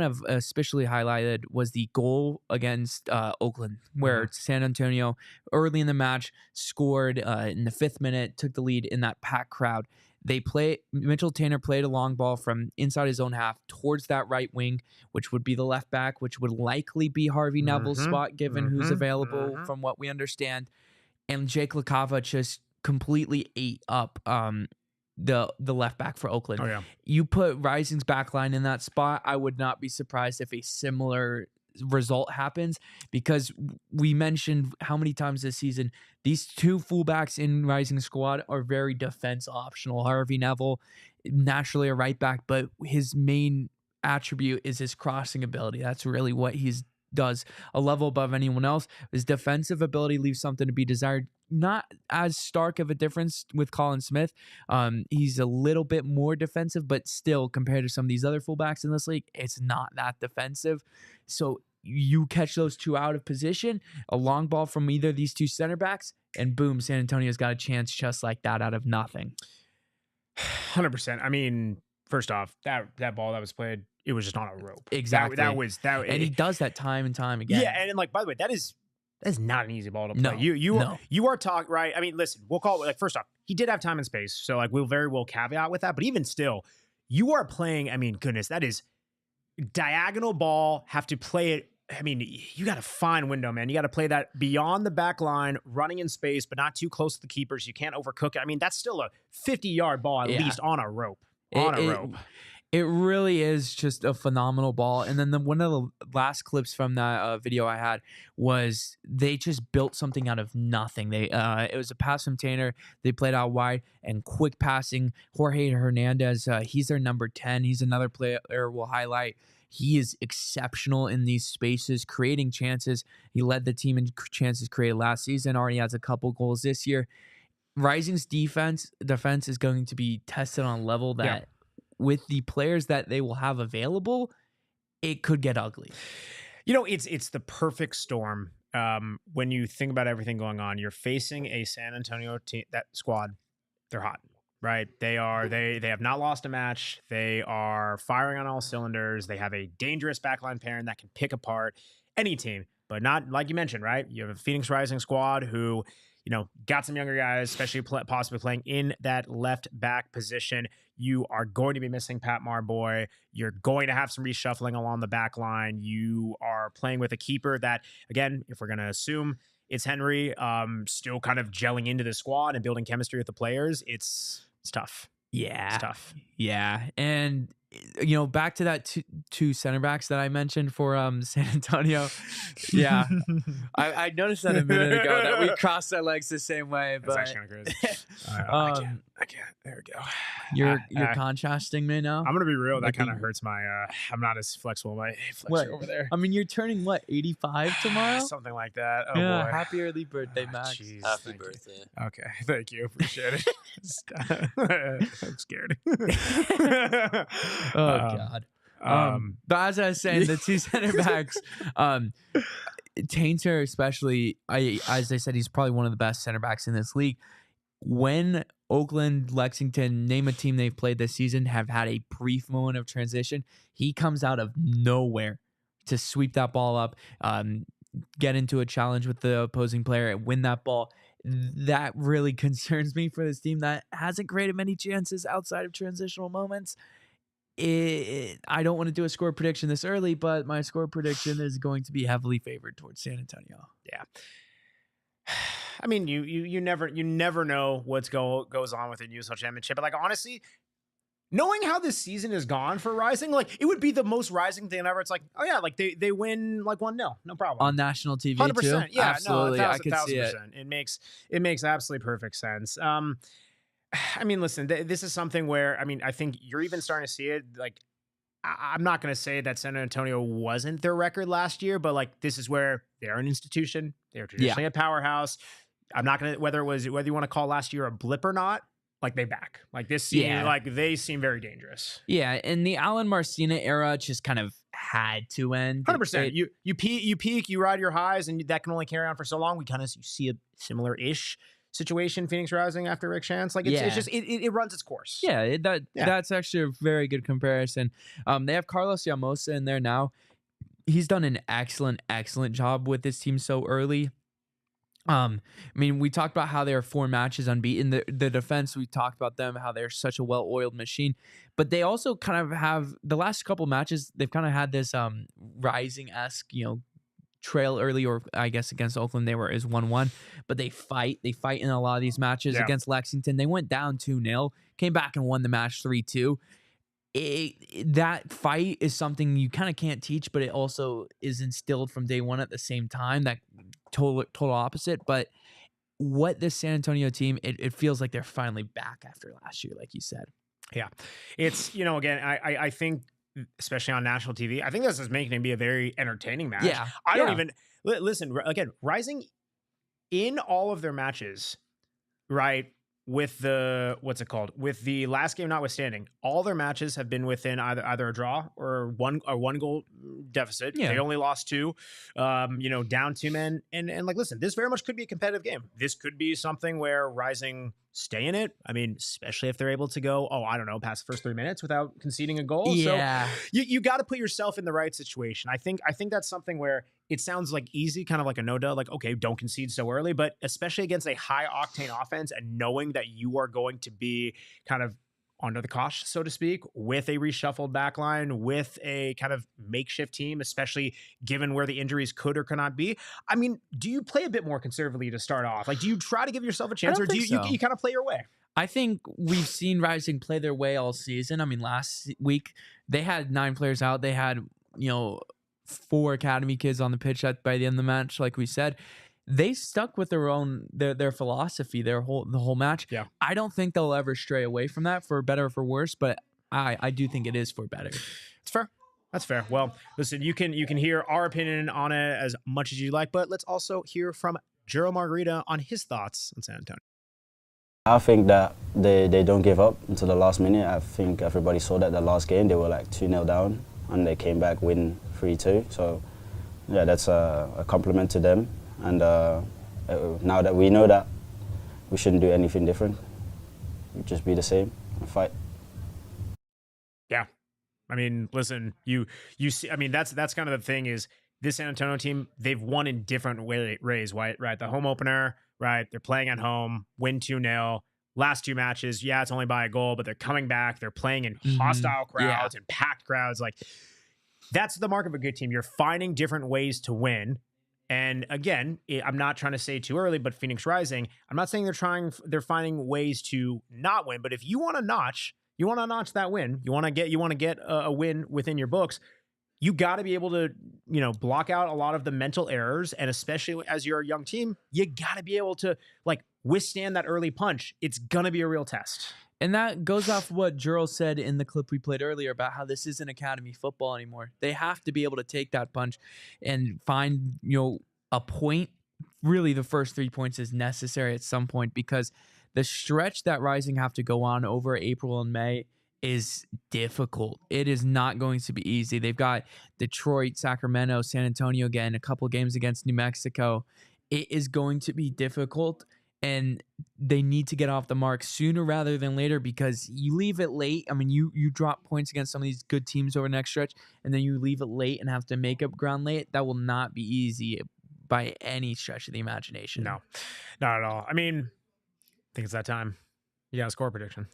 of especially highlighted was the goal against Oakland, where San Antonio early in the match scored in the 5th minute, took the lead in that packed crowd. Mitchell Tainer played a long ball from inside his own half towards that right wing, which would be the left back, which would likely be Harvey Neville's spot, given who's available from what we understand. And Jake LaCava just completely ate up the left back for Oakland. Oh, yeah. You put Rising's back line in that spot, I would not be surprised if a similar result happens, because we mentioned how many times this season these 2 fullbacks in Rising squad are very defense optional. Harvey Neville, naturally a right back, but his main attribute is his crossing ability. That's really what he's does a level above anyone else. His defensive ability leaves something to be desired. Not as stark of a difference with Colin Smith. He's a little bit more defensive, but still, compared to some of these other fullbacks in this league, it's not that defensive. So you catch those two out of position, a long ball from either of these two center backs, and boom, San Antonio's got a chance just like that out of nothing. 100%. I mean, first off, that ball that was played, it was just on a rope. Exactly. And he does that time and time again. Yeah, and like, by the way, that is not an easy ball to play. No, you are talking, right? I mean, listen, we'll call it, like, first off, he did have time and space, so like we'll very well caveat with that. But even still, you are playing. I mean, goodness, that is diagonal ball. Have to play it. I mean, you got a fine window, man. You got to play that beyond the back line, running in space, but not too close to the keepers. You can't overcook it. I mean, that's still a 50-yard ball at least on a rope. It really is just a phenomenal ball. And then one of the last clips from that video I had was they just built something out of nothing. It was a pass from Tanner. They played out wide and quick passing. Jorge Hernandez, he's their number 10. He's another player we'll highlight. He is exceptional in these spaces, creating chances. He led the team in chances created last season. Already has a couple goals this year. Rising's defense is going to be tested on a level that with the players that they will have available, it could get ugly. You know, it's the perfect storm. When you think about everything going on, you're facing a San Antonio team, that squad, they're hot. Right. They have not lost a match. They are firing on all cylinders. They have a dangerous backline pairing that can pick apart any team, but not like you mentioned, right? You have a Phoenix Rising squad who, you know, got some younger guys, especially possibly playing in that left back position. You are going to be missing Pa-Modou Kah. You're going to have some reshuffling along the back line. You are playing with a keeper that, again, if we're going to assume it's Henry, still kind of gelling into the squad and building chemistry with the players. It's tough. Yeah. It's tough. Yeah. And, you know, back to that two center backs that I mentioned for San Antonio. Yeah. I noticed that a minute ago that we crossed our legs the same way. But that's actually kind of crazy. I can't. There we go. You're contrasting me now? I'm going to be real. That kind of hurts my, I'm not as flexible. My flexor over there. I mean, you're turning what, 85 tomorrow? Something like that. Oh, yeah, boy. happy early birthday, Max. Geez, Happy birthday. You. Okay. Thank you. Appreciate it. I'm scared. God. But as I was saying, the two center backs, Tainter especially, as I said, he's probably one of the best center backs in this league. When Oakland, Lexington, name a team they've played this season, have had a brief moment of transition, he comes out of nowhere to sweep that ball up, get into a challenge with the opposing player and win that ball. That really concerns me for this team that hasn't created many chances outside of transitional moments. I don't want to do a score prediction this early, but my score prediction is going to be heavily favored towards San Antonio. Yeah. I mean, you never know what's goes on with the USL Championship, but like honestly, knowing how this season has gone for Rising, like it would be the most Rising thing ever. It's like, oh yeah, like they win like 1-0, no problem on national TV 100%, too. Yeah, absolutely, no, I could see it. It makes absolutely perfect sense. I mean, listen, this is something where I think you're even starting to see it. Like, I'm not going to say that San Antonio wasn't their record last year, but like this is where they're an institution. They're traditionally a powerhouse. I'm not going to whether you want to call last year a blip or not. Like they back like this. Like they seem very dangerous. Yeah, and the Alan Marcina era just kind of had to end. 100%. You peak, you ride your highs, and that can only carry on for so long. You see a similar-ish situation, Phoenix Rising after Rick Chance. Like it's just it runs its course. Yeah, that's actually a very good comparison. They have Carlos Llamosa in there now. He's done an excellent job with this team so early. I mean, we talked about how they are 4 matches unbeaten. The defense, we talked about them, how they're such a well-oiled machine. But they also kind of have the last couple matches, they've kind of had this Rising-esque, trail early, or I guess against Oakland they were is 1-1, but they fight in a lot of these matches. Against Lexington they went down 2-0, came back and won the match 3-2. That fight is something you kind of can't teach, but it also is instilled from day one at the same time. That total opposite. But what this San Antonio team, it feels like they're finally back after last year, like you said. Yeah, it's again, I think especially on national TV. I think this is making it be a very entertaining match. Yeah. I don't Yeah. even listen again. Rising in all of their matches, right? With the what's it called? With the last game notwithstanding, all their matches have been within either a draw or one goal deficit. Yeah. They only lost 2, down 2 men. And like, listen, this very much could be a competitive game. This could be something where Rising stay in it. I mean, especially if they're able to go, past the first 3 minutes without conceding a goal. Yeah. So you got to put yourself in the right situation. I think that's something where it sounds like easy, kind of like a no-duh, like, okay, don't concede so early, but especially against a high-octane offense and knowing that you are going to be kind of under the cosh, so to speak, with a reshuffled backline, with a kind of makeshift team, especially given where the injuries could or could not be. I mean, do you play a bit more conservatively to start off? Like, do you try to give yourself a chance, or do you kind of play your way? I think we've seen Rising play their way all season. I mean, last week they had 9 players out. They had, 4 academy kids on the pitch by the end of the match, like we said. They stuck with their philosophy, the whole match. Yeah. I don't think they'll ever stray away from that, for better or for worse, but I do think it is for better. It's fair. That's fair. Well, listen, you can hear our opinion on it as much as you like, but let's also hear from Jero Margarita on his thoughts on San Antonio. I think that they don't give up until the last minute. I think everybody saw that the last game they were like 2-0 down and they came back win 3-2. So yeah, that's a compliment to them. And now that we know that, we shouldn't do anything different. We just be the same and fight. Yeah. I mean, listen, you see, I mean, that's kind of the thing is this San Antonio team, they've won in different ways, right? The home opener, right? They're playing at home, win 2-0. Last 2 matches, yeah, it's only by a goal, but they're coming back. They're playing in hostile crowds and packed crowds. Like, that's the mark of a good team. You're finding different ways to win. And again, I'm not trying to say too early, but Phoenix Rising, I'm not saying they're finding ways to not win. But if you want to notch that win, you want to get a win within your books, you got to be able to, block out a lot of the mental errors. And especially as you're a young team, you got to be able to like withstand that early punch. It's going to be a real test. And that goes off what Juro said in the clip we played earlier about how this isn't academy football anymore. They have to be able to take that punch and find, a point. Really, the first 3 points is necessary at some point, because the stretch that Rising have to go on over April and May is difficult. It is not going to be easy. They've got Detroit, Sacramento, San Antonio again, a couple games against New Mexico. It is going to be difficult. And they need to get off the mark sooner rather than later, because you leave it late. I mean, you drop points against some of these good teams over the next stretch, and then you leave it late and have to make up ground late. That will not be easy by any stretch of the imagination. No, not at all. I mean, I think it's that time. You got a score prediction.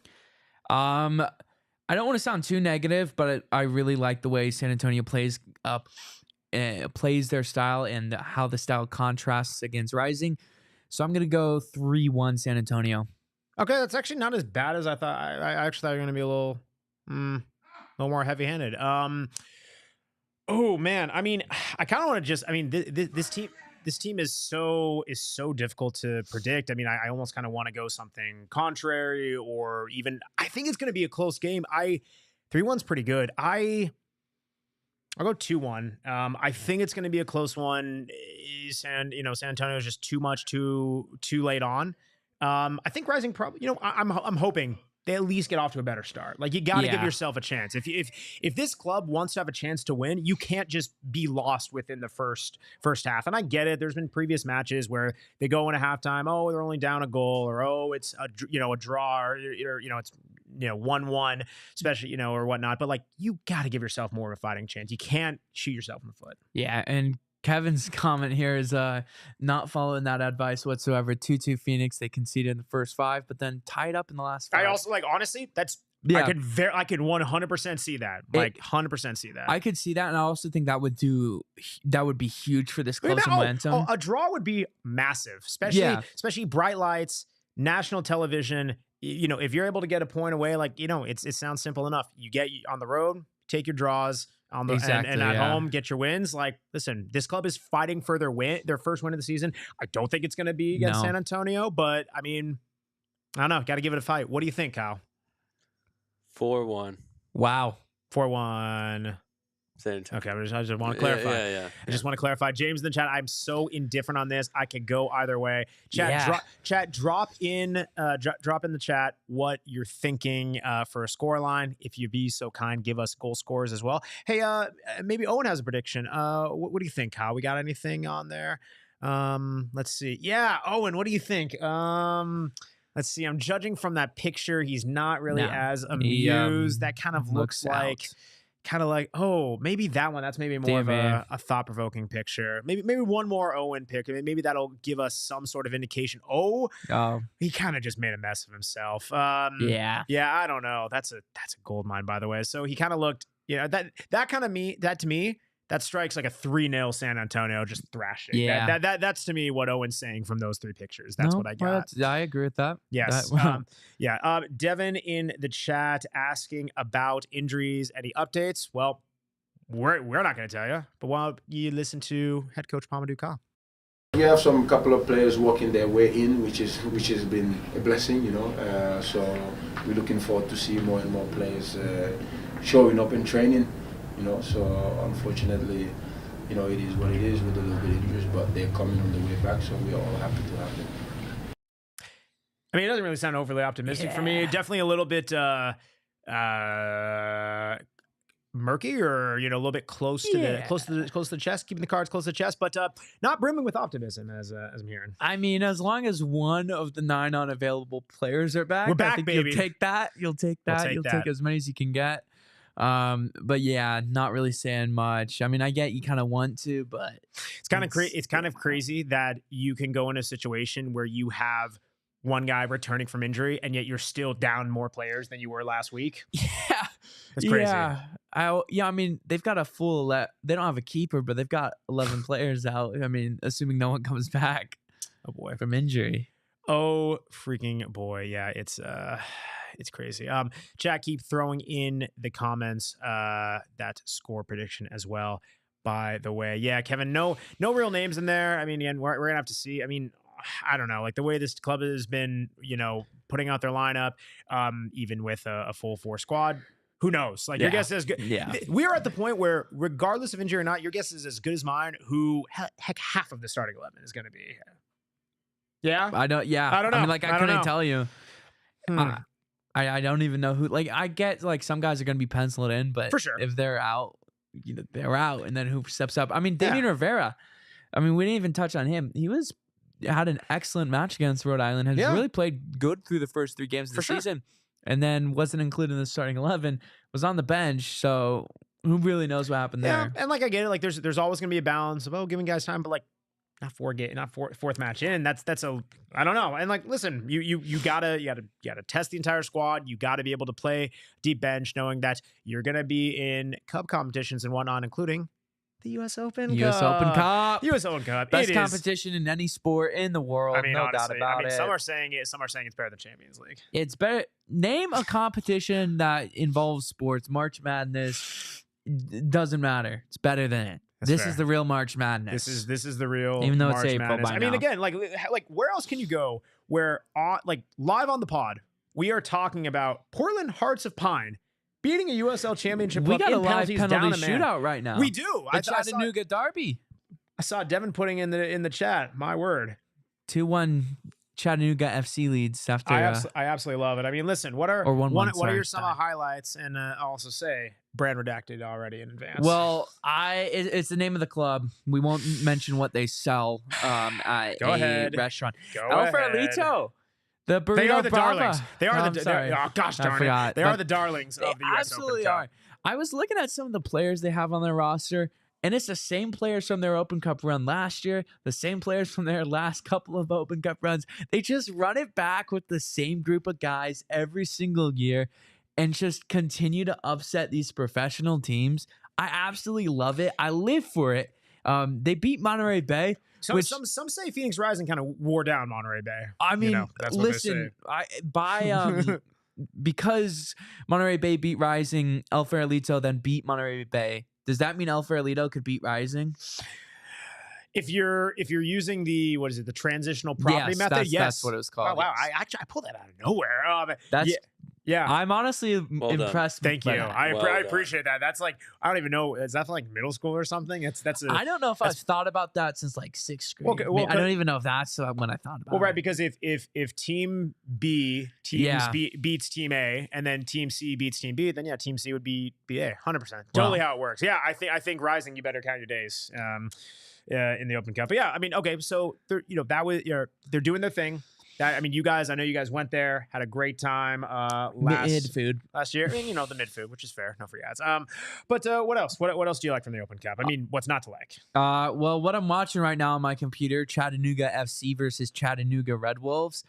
I don't want to sound too negative, but I really like the way San Antonio plays their style and how the style contrasts against Rising. So I'm going to go 3-1 San Antonio. Okay, that's actually not as bad as I thought. I actually thought you were going to be a little more heavy-handed. Oh man, I mean, I kind of want to just. I mean, this team is so difficult to predict. I mean, I almost kind of want to go something contrary, or even I think it's going to be a close game. 3-1's pretty good. I'll go 2-1. I think it's going to be a close one. San Antonio is just too much too late on. I think Rising probably, I'm hoping they at least get off to a better start. Like, you got to give yourself a chance. If this club wants to have a chance to win, you can't just be lost within the first half. And I get it. There's been previous matches where they go in a halftime, oh, they're only down a goal, or it's a draw, or it's 1-1, especially, or whatnot. But like, you got to give yourself more of a fighting chance. You can't shoot yourself in the foot. Yeah, and Kevin's comment here is not following that advice whatsoever. 2-2 Phoenix. They conceded in the first 5, but then tied up in the last 5. I also honestly, that's I could 100% see that. 100% see that. I could see that, and I also think that would be huge for this club's momentum. A draw would be massive, especially bright lights, national television. If you're able to get a point away, it sounds simple enough. You get on the road, take your draws. And at home, get your wins. Like, listen, this club is fighting for their first win of the season. I don't think it's going to be against San Antonio, but I mean, I don't know. Got to give it a fight. What do you think, Kyle? 4-1. Wow. 4-1. San Antonio. Okay, I just want to clarify. Yeah. I just want to clarify. James in the chat, I'm so indifferent on this. I could go either way. Chat, drop in the chat what you're thinking for a score line. If you be so kind, give us goal scores as well. Hey, maybe Owen has a prediction. What do you think, Kyle? We got anything on there? Let's see. Yeah, Owen, what do you think? Let's see. I'm judging from that picture. He's not really as amused. That kind of looks like. Kind of like, oh, maybe that one. That's maybe more of a thought-provoking picture. Maybe one more Owen pick. Maybe that'll give us some sort of indication. Oh, he kind of just made a mess of himself. Yeah, I don't know. That's a gold mine, by the way. So he kind of looked, that to me, that strikes like a 3-0 San Antonio just thrashing. Yeah, that's to me what Owen's saying from those 3 pictures. That's what I got. I agree with that. Yes. Devin in the chat asking about injuries. Any updates? Well, we're not going to tell you, but while you listen to head coach Pa-Modou Kah. We have some couple of players working their way in, which has been a blessing, So we're looking forward to see more and more players showing up in training. So unfortunately, it is what it is with a little bit of injuries, but they're coming on the way back, so we're all happy to have them. I mean, it doesn't really sound overly optimistic for me. Definitely a little bit murky, or a little bit close to the chest, keeping the cards close to the chest, but not brimming with optimism as I'm hearing. I mean, as long as one of the 9 unavailable players are back, we're back, I think baby. You'll take that. You'll take as many as you can get. But yeah, not really saying much. I mean, I get you kind of want to, but it's kind of crazy that you can go in a situation where you have one guy returning from injury and yet you're still down more players than you were last week. Yeah. It's crazy. I mean, they've got a full they don't have a keeper, but they've got 11 players out. I mean, assuming no one comes back from injury. Oh, freaking boy. Yeah, it's crazy. Chat, keep throwing in the comments that score prediction as well, by the way. Yeah, Kevin, no real names in there. I mean, again, we're gonna have to see. I mean, I don't know, like the way this club has been, putting out their lineup, even with a full 4 squad. Who knows? Like, your guess is good. Yeah. We are at the point where, regardless of injury or not, your guess is as good as mine. Who heck half of the starting 11 is going to be? Yeah, I don't. Yeah, I don't know. I mean, like, I couldn't tell you. I don't even know who. Like, I get like some guys are going to be penciled in, but for sure, if they're out, they're out, and then who steps up? I mean, Damian Rivera. I mean, we didn't even touch on him. He had an excellent match against Rhode Island. Has really played good through the first 3 games of the season, and then wasn't included in the starting 11. Was on the bench, so who really knows what happened there? And like, I get it. Like, there's always going to be a balance of giving guys time, but like, not fourth match in. That's I don't know. And like, listen, you gotta test the entire squad. You gotta be able to play deep bench, knowing that you're gonna be in cup competitions and whatnot, including the U.S. Open Cup. U.S. Open Cup. Best competition in any sport in the world. I mean, no honestly, doubt about it. Some are saying it's better than Champions League. It's better. Name a competition that involves sports. March Madness doesn't matter. It's better than it. This is the real March Madness. This is the real Even though March it's April Madness. by I mean, now. again, like where else can you go where live on the pod we are talking about Portland Hearts of Pine beating a USL Championship we club got in a live penalties penalty down a man. shootout right now. We do. The Chattanooga Derby. I saw Devin putting in the chat. My word. 2-1 Chattanooga FC leads after. I absolutely love it. I mean, listen, what are your summer highlights? And I'll also say brand redacted already in advance. Well, it's the name of the club. We won't mention what they sell at a restaurant. Alfredo. The burrito they are the Brava. darlings. They are oh gosh darn it. They are the darlings of the US absolutely Open are. Cup. I was looking at some of the players they have on their roster, and it's the same players from their Open Cup run last year, the same players from their last couple of Open Cup runs. They just run it back with the same group of guys every single year and just continue to upset these professional teams. I absolutely love it. I live for it. They beat Monterey Bay. Some say Phoenix Rising kind of wore down Monterey Bay. I mean, that's what listen, because Monterey Bay beat Rising, El Farolito then beat Monterey Bay. Does that mean El Farolito could beat Rising? If you're using the transitional property method, yes, that's what it was called. Wow, I pulled that out of nowhere. Yeah. I'm honestly Well done. impressed. Thank by you. that. I Well appreciate that. That's like, I don't even know. Is that for like middle school or something? That's a, I don't know if I've that's- thought about that since like 6th grade. Okay, well, I don't even know if that's when I thought about well, right. it. Because if team B beats team A and then team C beats team B, then yeah, team C would be A 100%. Totally how it works. Yeah. I think Rising, you better count your days. In the Open Cup. But yeah, I mean, okay, so they're, they're doing their thing. I know you guys went there, had a great time Mid food. last year. I mean, the mid food, which is fair, no free ads. But what else? What else do you like from the Open Cup? I mean, what's not to like? Well, what I'm watching right now on my computer, Chattanooga FC versus Chattanooga Red Wolves.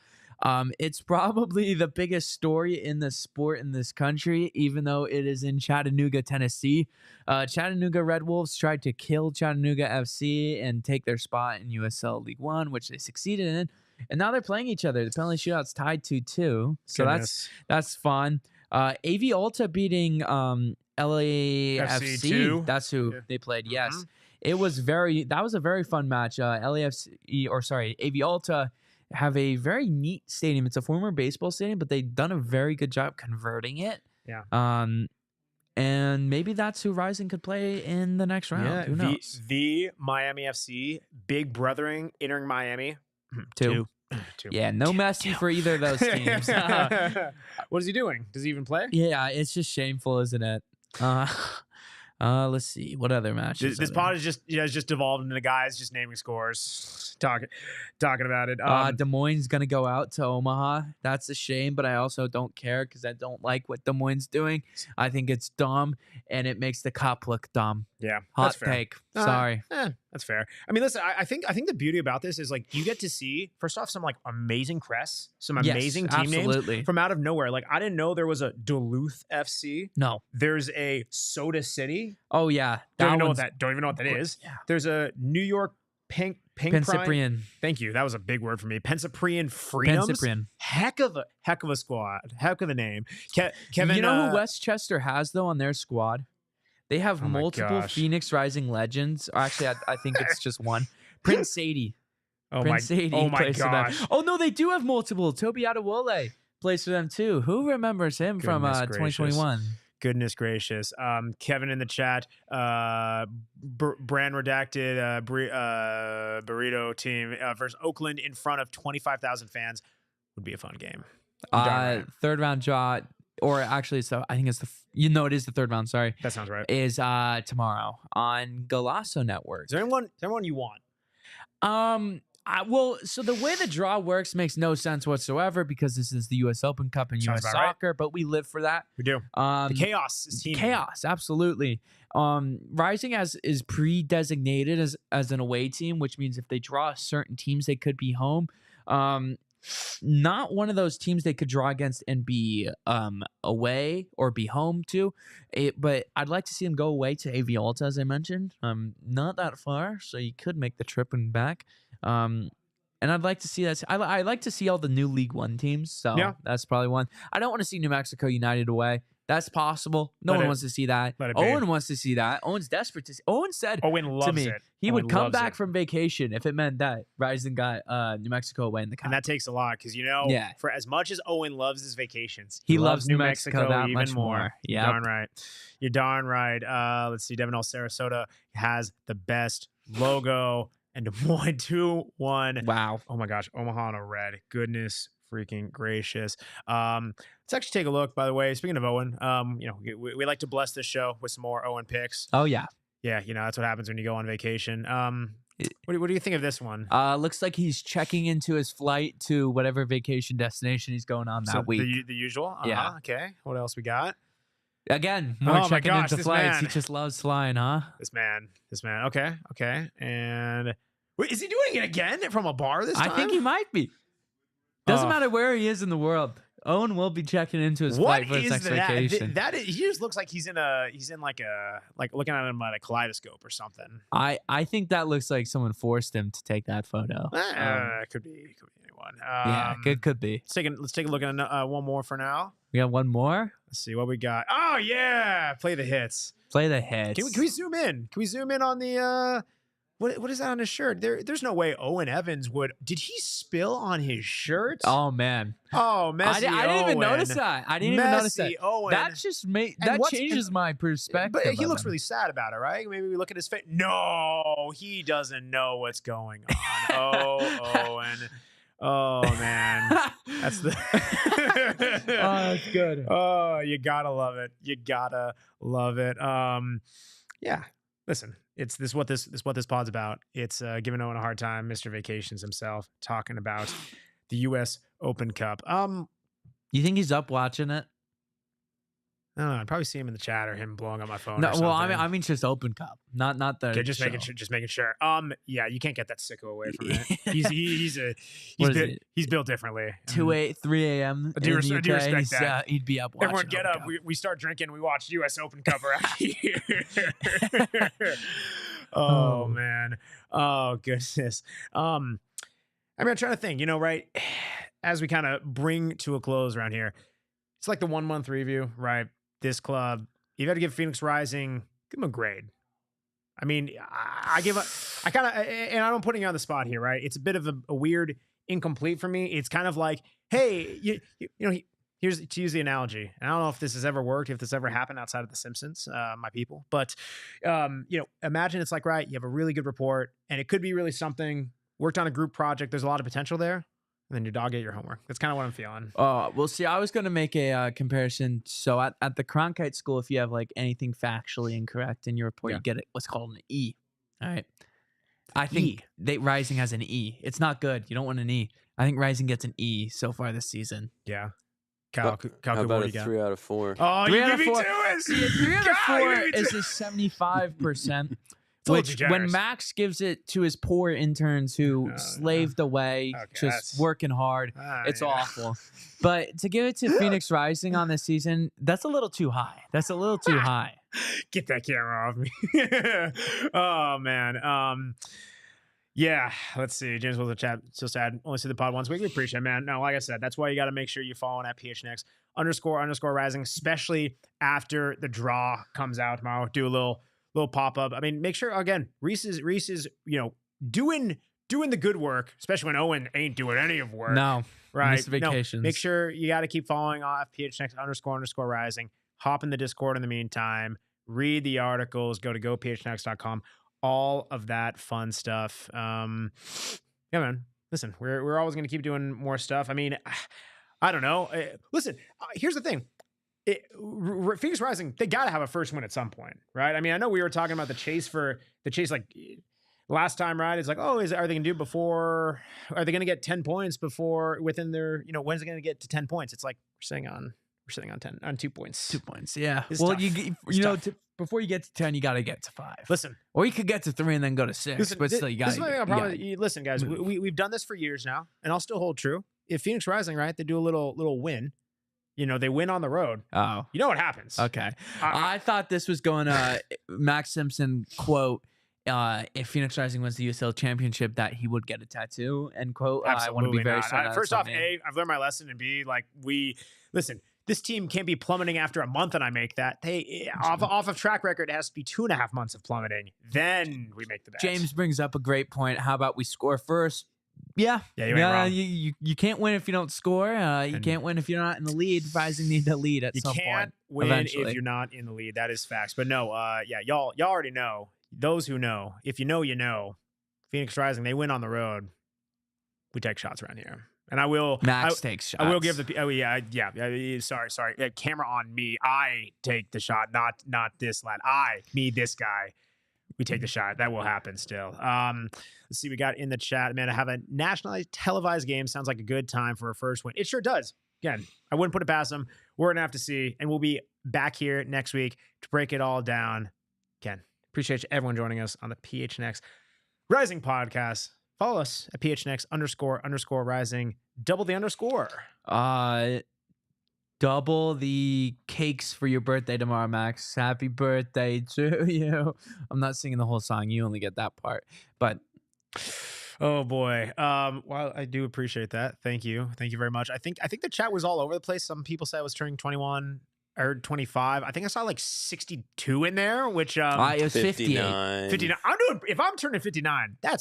It's probably the biggest story in the sport in this country, even though it is in Chattanooga, Tennessee. Chattanooga Red Wolves tried to kill Chattanooga FC and take their spot in USL League One, which they succeeded in. And now they're playing each other. The penalty shootout's tied 2-2. So that's fun. AV Alta beating LAFC. 2. That's who they played. Yes. That was a very fun match. AV Alta have a very neat stadium. It's a former baseball stadium, but they've done a very good job converting it. Yeah. And maybe that's who Rising could play in the next round. Yeah, Who knows? the Miami FC, big brothering entering Miami. 2. Yeah, no Messi for either of those teams. What is he doing? Does he even play? Yeah, it's just shameful, isn't it? Let's see. What other matches? This pod is just devolved into guys just naming scores, talking about it. Des Moines going to go out to Omaha. That's a shame, but I also don't care because I don't like what Des Moines doing. I think it's dumb, and it makes the Cup look dumb. Yeah, Hot that's fair. take. Sorry. That's fair. I mean, listen, I think the beauty about this is like you get to see first off some like amazing crests, some amazing team names from out of nowhere. Like I didn't know there was a Duluth FC. No, there's a Soda City. Oh yeah, Don't even know what that is. Yeah. There's a New York Pink Pensiprian. Thank you. That was a big word for me. Pensiprian Freedoms. Pensiprian. Heck of a squad. Heck of a name. Kevin. You know who Westchester has though on their squad? They have multiple Phoenix Rising legends. Or actually, I think it's just one. Prince Sadie. Prince Sadie plays for them. Oh no, they do have multiple. Toby Adewole plays for them too. Who remembers him from 2021? Goodness gracious. Kevin in the chat, brand redacted burrito team versus Oakland in front of 25,000 fans would be a fun game. Third round draw, or actually, so I think it's it is the third round. Sorry. That sounds right. Is tomorrow on Golasso Network. Is there anyone you want? So the way the draw works makes no sense whatsoever because this is the U.S. Open Cup and U.S. Soccer, but we live for that. We do. The chaos is team. Chaos, absolutely. Rising is pre-designated as an away team, which means if they draw certain teams, they could be home. Not one of those teams they could draw against and be away or be home to. But I'd like to see them go away to AV Alta, as I mentioned. Not that far, so you could make the trip and back. And I'd like to see that. I like to see all the new League One teams. So that's probably one. I don't want to see New Mexico United away. That's possible. No one wants to see that. Owen wants to see that. Owen's desperate to see. Owen said to me he would come back from vacation if it meant that Rising got New Mexico away in the cup. And that takes a lot because for as much as Owen loves his vacations, he loves New Mexico that even much more. Yeah, darn right. You're darn right. Let's see. Devon Sarasota has the best logo. And Des Moines 2-1. Wow. Oh my gosh. Omaha in a red. Goodness freaking gracious. Let's actually take a look, by the way. Speaking of Owen, we like to bless this show with some more Owen picks. Oh, yeah. Yeah, that's what happens when you go on vacation. What do you think of this one? Looks like he's checking into his flight to whatever vacation destination he's going on that week. The usual? Yeah. Okay. What else we got? Again, more checking into flights. He just loves flying, huh? This man. Okay. And wait, is he doing it again from a bar this time? I think he might be. Doesn't matter where he is in the world. Owen will be checking into his flight for his next vacation. He just looks like he's in like looking at him at a kaleidoscope or something. I think that looks like someone forced him to take that photo. Could be anyone. Yeah, could be. Let's take a look at one more for now. We got one more. Let's see what we got. Oh yeah, play the hits. Play the hits. Can we zoom in? Can we zoom in on the What is that on his shirt? There's no way Owen Evans would. Did he spill on his shirt? Oh man. Oh, messy I didn't even Owen. notice that. I didn't even notice that. Messy Owen. That just changes my perspective. But he of looks him. really sad about it, right? Maybe we look at his face. No, he doesn't know what's going on. Oh, Owen. Oh man, that's the. Oh, that's good. Oh, you gotta love it. You gotta love it. Yeah. Listen, it's this what this pod's about. It's giving Owen a hard time. Mr. Vacations himself talking about the U.S. Open Cup. You think he's up watching it? I don't know. I'd probably see him in the chat or him blowing up my phone. No, or well, something. I mean, just Open Cup, not the. Okay, just show. making sure. Yeah, you can't get that sicko away from it. What is it? He's built differently. 3 a.m. I do in the UK, respect and that. he'd be up watching. Everyone get Open up. Cup. We start drinking. We watch U.S. Open Cup around here. Oh man. Oh goodness. I mean, I'm trying to think. Right? As we kind of bring to a close around here, it's like the 1 month review, right? This club, you got to give Phoenix Rising, give them a grade. I mean, I kind of, and I'm putting you on the spot here, right? It's a bit of a weird incomplete for me. It's kind of like, hey, here's to use the analogy. And I don't know if this has ever worked, if this ever happened outside of the Simpsons, my people, but imagine it's like, right, you have a really good report and it could be really something, worked on a group project. There's a lot of potential there. And then your dog ate your homework. That's kind of what I'm feeling. Well, see, I was going to make a comparison. So at the Cronkite School, if you have like anything factually incorrect in your report, you get what's called an E. All right. I think Rising has an E. It's not good. You don't want an E. I think Rising gets an E so far this season. Yeah. Kyle, How about a got? 3 out of 4? Oh, 3 you out give of me 4. two. See, a 3 out of 4 is a 75%. Which, when Max gives it to his poor interns who slaved away, just working hard, it's awful. But to give it to Phoenix Rising on this season, that's a little too high. That's a little too high. Get that camera off me. Oh, man. Yeah, let's see. James Wilson chat. So sad. Only see the pod once a week. We appreciate it, man. No, like I said, that's why you got to make sure you're following at PHNX _ Rising, especially after the draw comes out tomorrow. Do a little pop-up. I mean, make sure, again, Rees is doing the good work, especially when Owen ain't doing any of work. No. Right. Vacations. No, make sure you got to keep following off PHNX _ Rising. Hop in the Discord in the meantime. Read the articles. Go to gophnx.com. All of that fun stuff. Yeah, man. Listen, we're always going to keep doing more stuff. I mean, I don't know. Listen, here's the thing. Phoenix Rising, they got to have a first win at some point, right? I mean, I know we were talking about the chase like last time, right? It's like, oh, are they going to do before? Are they going to get 10 points before within their, when's it going to get to 10 points? It's like we're sitting on 2 points. 2 points, yeah. It's well, tough. before you get to 10, you got to get to 5. Listen, or you could get to 3 and then go to 6. Listen, but still, you got to. Listen, guys, we've done this for years now, and I'll still hold true. If Phoenix Rising, right, they do a little win. They win on the road. Oh. You know what happens. Okay. I thought this was going to Max Simpson quote, if Phoenix Rising wins the USL championship, that he would get a tattoo, end quote. I want to be very sorry. First off, I've learned my lesson, and B, like, listen, this team can't be plummeting after a month and I make that. They off of track record, it has to be 2.5 months of plummeting. Then we make the bet. James brings up a great point. How about we score first? Yeah. You ain't wrong. You can't win if you don't score. You can't win if you're not in the lead. Rising need to lead at some point. You can't win eventually. if you're not in the lead. That is facts. But no, y'all already know. Those who know, if you know, you know. Phoenix Rising, they win on the road. We take shots around here. And I will. Max takes shots. I will give the. Oh yeah. Sorry. Camera on me. I take the shot, not this lad. This guy. We take the shot. That will happen still. Let's see. We got in the chat, man. I have a nationally televised game. Sounds like a good time for a first win. It sure does. Again, I wouldn't put it past them. We're gonna have to see, and we'll be back here next week to break it all down. Again, appreciate everyone joining us on the PHNX Rising podcast. Follow us at PHNX _ Rising. Double the underscore. Double the cakes for your birthday tomorrow, Max. Happy birthday to you. I'm not singing the whole song. You only get that part. But oh boy. Well, I do appreciate that. Thank you very much. I think the chat was all over the place. Some people said I was turning 21. heard 25. I think I saw like 62 in there, which it was 58. 59. 59. If I'm turning 59, I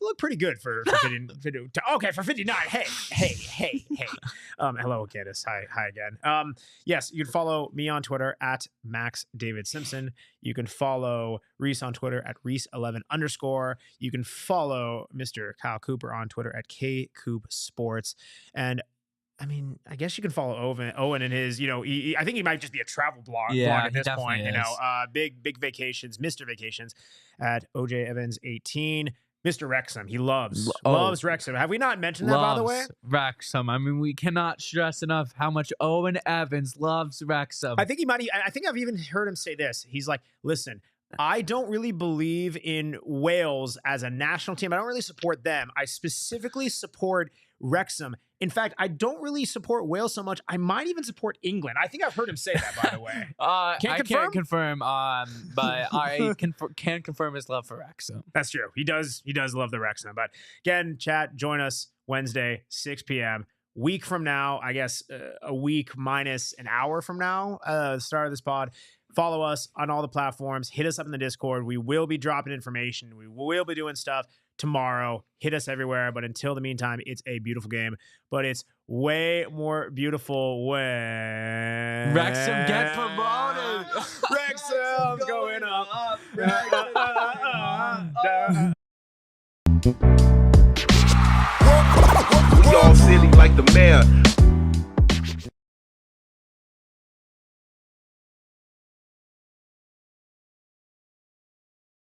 look pretty good for 50. Okay, for 59. Hey. Hello, Candace. Hi again. Yes, you can follow me on Twitter at Max David Simpson. You can follow Rees on Twitter at Rees11_. You can follow Mr. Kyle Cooper on Twitter at KCoopSports. And I mean, I guess you can follow Owen in his, I think he might just be a travel blog at this point, big vacations, Mr. Vacations at OJ Evans 18. Mr. Wrexham, he loves Wrexham. Have we not mentioned that, by the way? Wrexham. I mean, we cannot stress enough how much Owen Evans loves Wrexham. I think I've even heard him say this. He's like, listen, I don't really believe in Wales as a national team. I don't really support them. I specifically support Wrexham. In fact, I don't really support Wales so much. I might even support England. I think I've heard him say that, by the way. Can't confirm, but I can confirm his love for Wrexham. That's true. He does love the Wrexham. But again, chat, join us Wednesday, 6 p.m. Week from now, I guess a week minus an hour from now, the start of this pod. Follow us on all the platforms. Hit us up in the Discord. We will be dropping information. We will be doing stuff tomorrow. Hit us everywhere. But until the meantime, it's a beautiful game. But it's way more beautiful when Wrexham get promoted. Wrexham's going up. We all silly like the mayor.